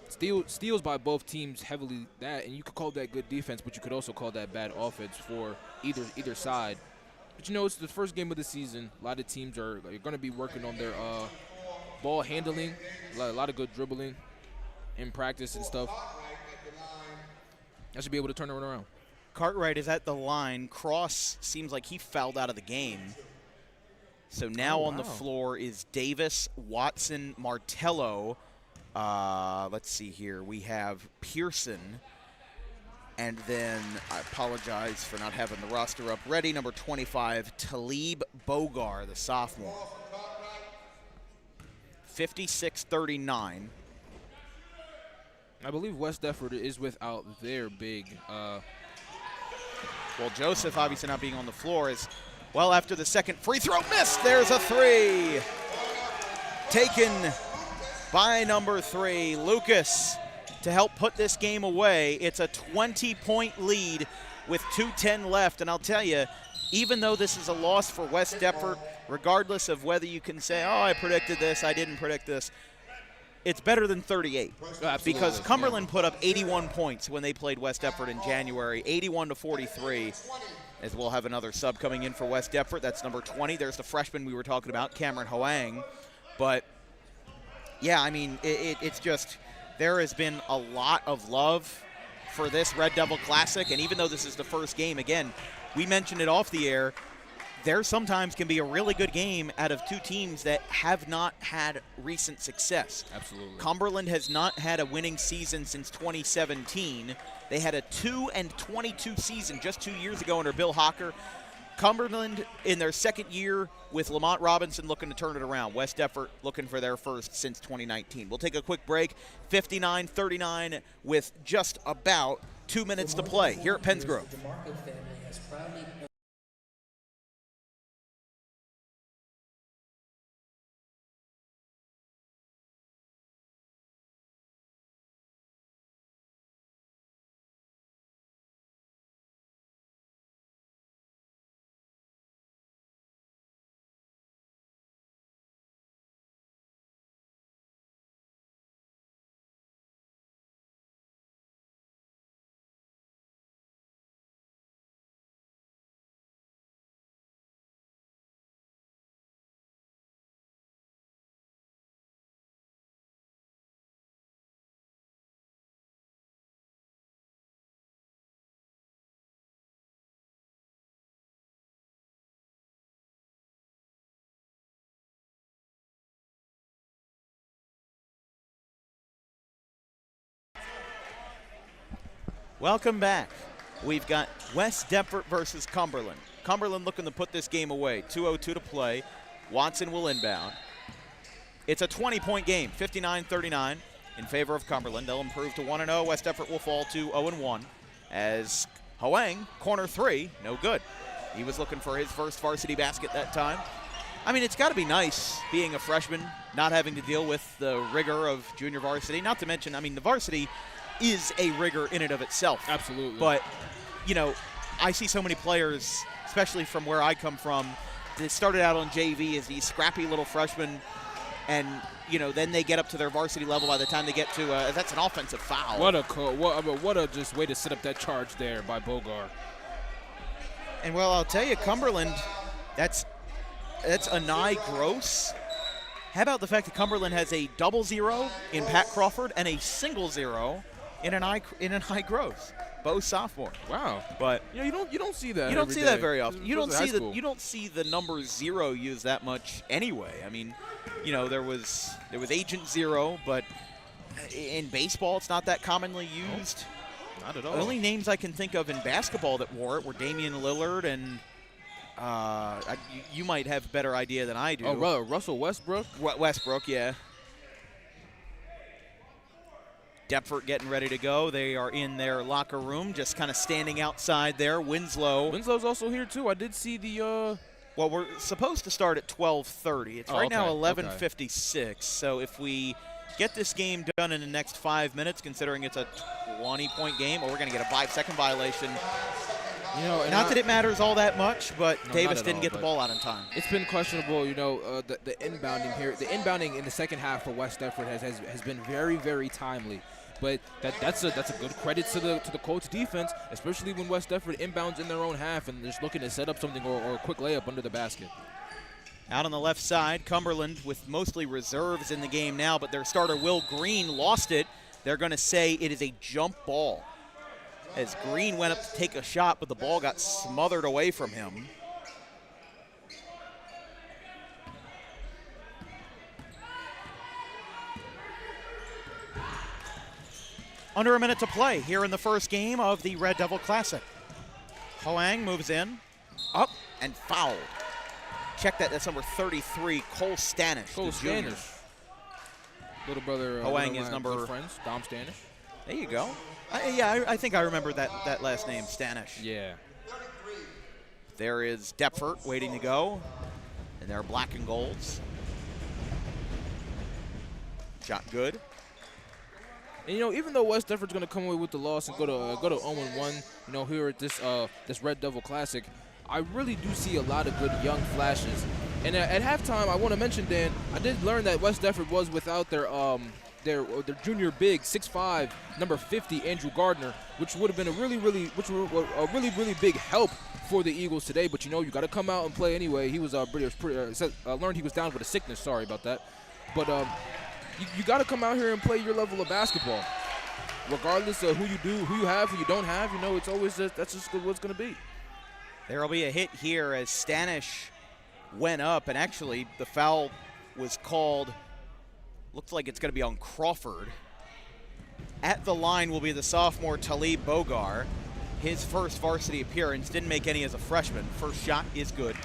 Steals by both teams heavily, and you could call that good defense, but you could also call that bad offense for either side. But it's the first game of the season. A lot of teams are going to be working on their ball handling, a lot of good dribbling in practice and stuff. I should be able to turn it around. Cartwright is at the line. Cross seems like he fouled out of the game. So now on the floor is Davis, Watson, Martello. Let's see here. We have Pearson. And then I apologize for not having the roster up ready. Number 25, Talib Bogar, the sophomore. 56-39. I believe West Deptford is without their big. Well, Joseph obviously not being on the floor is, well, after the second free throw missed, there's a 3. Taken by number 3, Lucas, to help put this game away. It's a 20-point lead with 2:10 left. And I'll tell you, even though this is a loss for West Deptford, regardless of whether you can say, oh, I predicted this, I didn't predict this, it's better than 38. Absolutely. Because Cumberland put up 81 points when they played West Deptford in January, 81-43. As we'll have another sub coming in for West Deptford. That's number 20. There's the freshman we were talking about, Cameron Hoang. But, yeah, I mean, it's just there has been a lot of love for this Red Devil Classic. And even though this is the first game, again, we mentioned it off the air, there sometimes can be a really good game out of two teams that have not had recent success. Absolutely. Cumberland has not had a winning season since 2017. They had a 2-22 season just 2 years ago under Bill Hocker. Cumberland in their second year with Lamont Robinson looking to turn it around. West Deptford looking for their first since 2019. We'll take a quick break. 59-39 with just about 2 minutes to play here at Pensgrove. Welcome back. We've got West Deptford versus Cumberland. Cumberland looking to put this game away. 2:02 to play. Watson will inbound. It's a 20-point game, 59-39 in favor of Cumberland. They'll improve to 1-0. West Deptford will fall to 0-1 as Hoang, corner three, no good. He was looking for his first varsity basket that time. I mean, it's got to be nice being a freshman, not having to deal with the rigor of junior varsity. Not to mention, I mean, the varsity is a rigor in and of itself. Absolutely. But, you know, I see so many players, especially from where I come from, that started out on JV as these scrappy little freshmen, and, you know, then they get up to their varsity level by the time they get to, that's an offensive foul. What a just way to set up that charge there by Bogar. And, well, I'll tell you, Cumberland, that's Anai Gross. How about the fact that Cumberland has a double zero in Pat Crawford and a single zero in Anai Gross, both sophomore. Wow. But you know, you don't see that. You don't every see day. that very often. You don't see the number zero used that much anyway. I mean, you know, there was Agent Zero, but in baseball it's not that commonly used. Not at all. The only names I can think of in basketball that wore it were Damian Lillard and you might have a better idea than I do. Oh, brother, Russell Westbrook? Westbrook, yeah. Deptford getting ready to go. They are in their locker room, just kind of standing outside there. Winslow's also here, too. I did see the Well, we're supposed to start at 12:30. It's right now 11:56. So if we get this game done in the next 5 minutes, considering it's a 20-point game, or we're going to get a 5-second violation. You know, not that it matters all that much, but No, Davis didn't get the ball out in time. It's been questionable, you know, the inbounding here. The inbounding in the second half for West Deptford has been very, very timely. But that's a good credit to the Colts defense, especially when West Deptford inbounds in their own half and just looking to set up something or a quick layup under the basket. Out on the left side, Cumberland with mostly reserves in the game now, but their starter Will Green lost it. They're going to say it is a jump ball, as Green went up to take a shot, but the ball got smothered away from him. Under a minute to play here in the first game of the Red Devil Classic. Hoang moves in, up, and fouled. Check that, that's number 33, Cole Stanish. Cole Stanish. Little brother. Hoang is number. Friends, Dom Stanish. There you go. I think I remember that last name, Stanish. Yeah. There is Deptford waiting to go, and they're black and golds. Shot good. And, you know, even though West Deptford's going to come away with the loss and go to 0-1, you know, here at this Red Devil Classic, I really do see a lot of good young flashes. And at halftime, I want to mention, Dan, I did learn that West Deptford was without their junior big, 6'5", number 50, Andrew Gardner, which would have been a really big help for the Eagles today. But, you know, you got to come out and play anyway. He was learned he was down with a sickness. Sorry about that. But you got to come out here and play your level of basketball, regardless of who you have, who you don't have. You know, it's always that's just what it's going to be. There will be a hit here as Stanish went up, and actually the foul was called. Looks like it's going to be on Crawford. At the line will be the sophomore Talib Bogar. his first varsity appearance. Didn't make any as a freshman. First shot is good.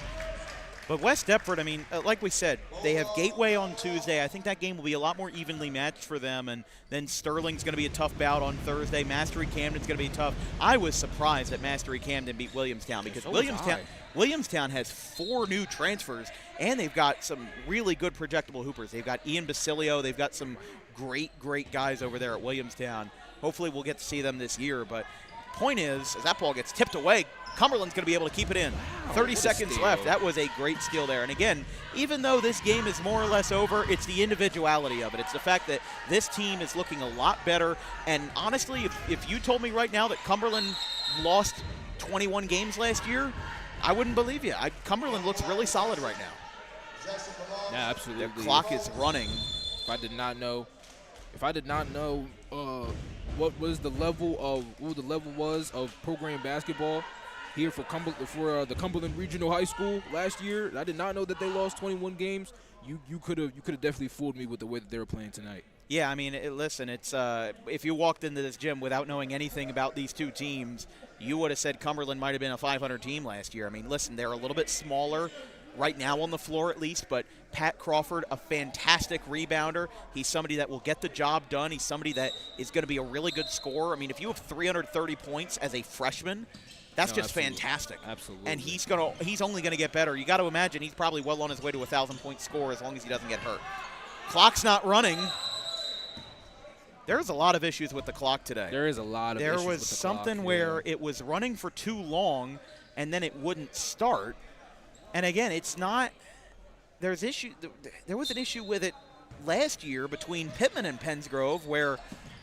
But West Deptford, I mean, like we said, they have Gateway on Tuesday. I think that game will be a lot more evenly matched for them. And then Sterling's going to be a tough bout on Thursday. Mastery Camden's going to be tough. I was surprised that Mastery Camden beat Williamstown because Williamstown has 4 new transfers, and they've got some really good projectable hoopers. They've got Ian Basilio. They've got some great guys over there at Williamstown. Hopefully we'll get to see them this year. But point is, as that ball gets tipped away, Cumberland's going to be able to keep it in. 30 seconds left. That was a great steal there. And again, even though this game is more or less over, it's the individuality of it. It's the fact that this team is looking a lot better. And honestly, if you told me right now that Cumberland lost 21 games last year, I wouldn't believe you. Cumberland looks really solid right now. Yeah, absolutely. Their clock is running. If I did not know what the level was of program basketball here for the Cumberland Regional High School last year, I did not know that they lost 21 games. You could have definitely fooled me with the way that they were playing tonight. Yeah, I mean, listen, it's if you walked into this gym without knowing anything about these two teams, you would have said Cumberland might have been a 500 team last year. I mean, listen, they're a little bit smaller right now on the floor at least, but Pat Crawford, a fantastic rebounder. He's somebody that will get the job done. He's somebody that is going to be a really good scorer. I mean, if you have 330 points as a freshman, that's just fantastic. Absolutely. And he's only going to get better. You got to imagine he's probably well on his way to a 1,000-point score as long as he doesn't get hurt. Clock's not running. There's a lot of issues with the clock today. There is a lot of issues with the clock. There was something where it was running for too long, and then it wouldn't start. And again, it's not – there was an issue with it last year between Pittman and Pensgrove where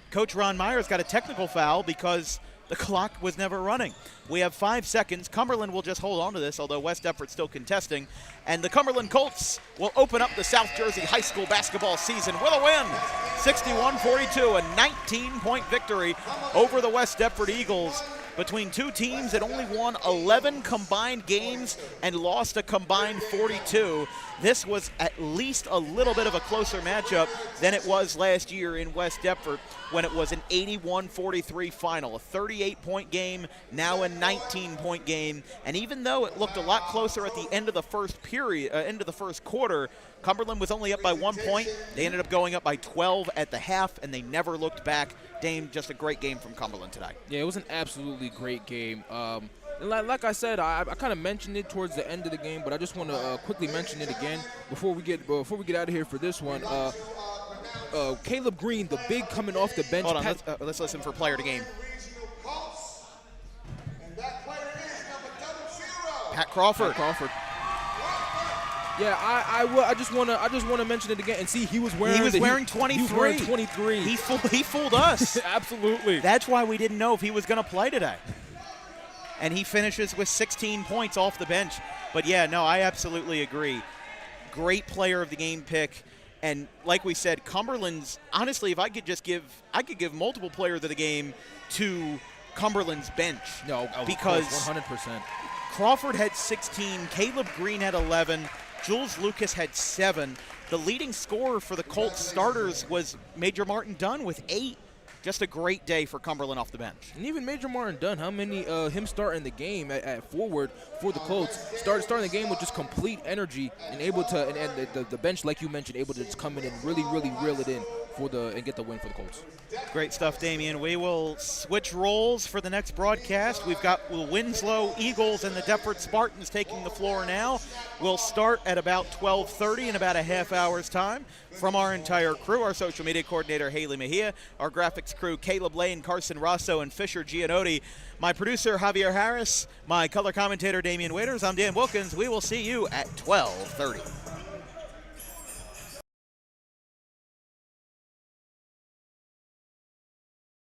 Coach Ron Myers got a technical foul because the clock was never running. We have 5 seconds. Cumberland will just hold on to this, although West Deptford's still contesting. And the Cumberland Colts will open up the South Jersey high school basketball season with a win. 61-42, a 19-point victory over the West Deptford Eagles. Between two teams that only won 11 combined games and lost a combined 42. This was at least a little bit of a closer matchup than it was last year in West Deptford when it was an 81-43 final. A 38-point game, now a 19-point game. And even though it looked a lot closer at the end of the first period, end of the first quarter, Cumberland was only up by 1 point. They ended up going up by 12 at the half, and they never looked back. Dame, just a great game from Cumberland tonight. Yeah, it was an absolutely great game. And like I said, I kind of mentioned it towards the end of the game, but I just want to quickly mention it again before we get out of here for this one. Caleb Green, the big coming off the bench. Hold on, let's listen for player to game. Pat Crawford. Yeah, I just want to mention it again and see he was wearing 23. He was wearing 23. He fooled us. Absolutely. That's why we didn't know if he was going to play today. And he finishes with 16 points off the bench. But yeah, no, I absolutely agree. Great player of the game pick. And like we said, Cumberland's, honestly, if I could give multiple players of the game to Cumberland's bench. No, because 100%. Crawford had 16, Caleb Green had 11, Jules Lucas had 7. The leading scorer for the Colts starters was Major Martin Dunn with 8. Just a great day for Cumberland off the bench. And even Major Martin Dunn, how many him starting the game at forward for the Colts, starting the game with just complete energy and able to, and the bench, like you mentioned, able to just come in and really reel it in and get the win for the Colts. Great stuff, Damian. We will switch roles for the next broadcast. We've got the Winslow Eagles and the Deptford Spartans taking the floor now. We'll start at about 12:30 in about a half hour's time. From our entire crew, our social media coordinator, Haley Mejia, our graphics crew, Caleb Lane, Carson Rosso, and Fisher Gianotti, my producer, Javier Harris, my color commentator, Damian Waiters. I'm Dan Wilkins. We will see you at 12:30.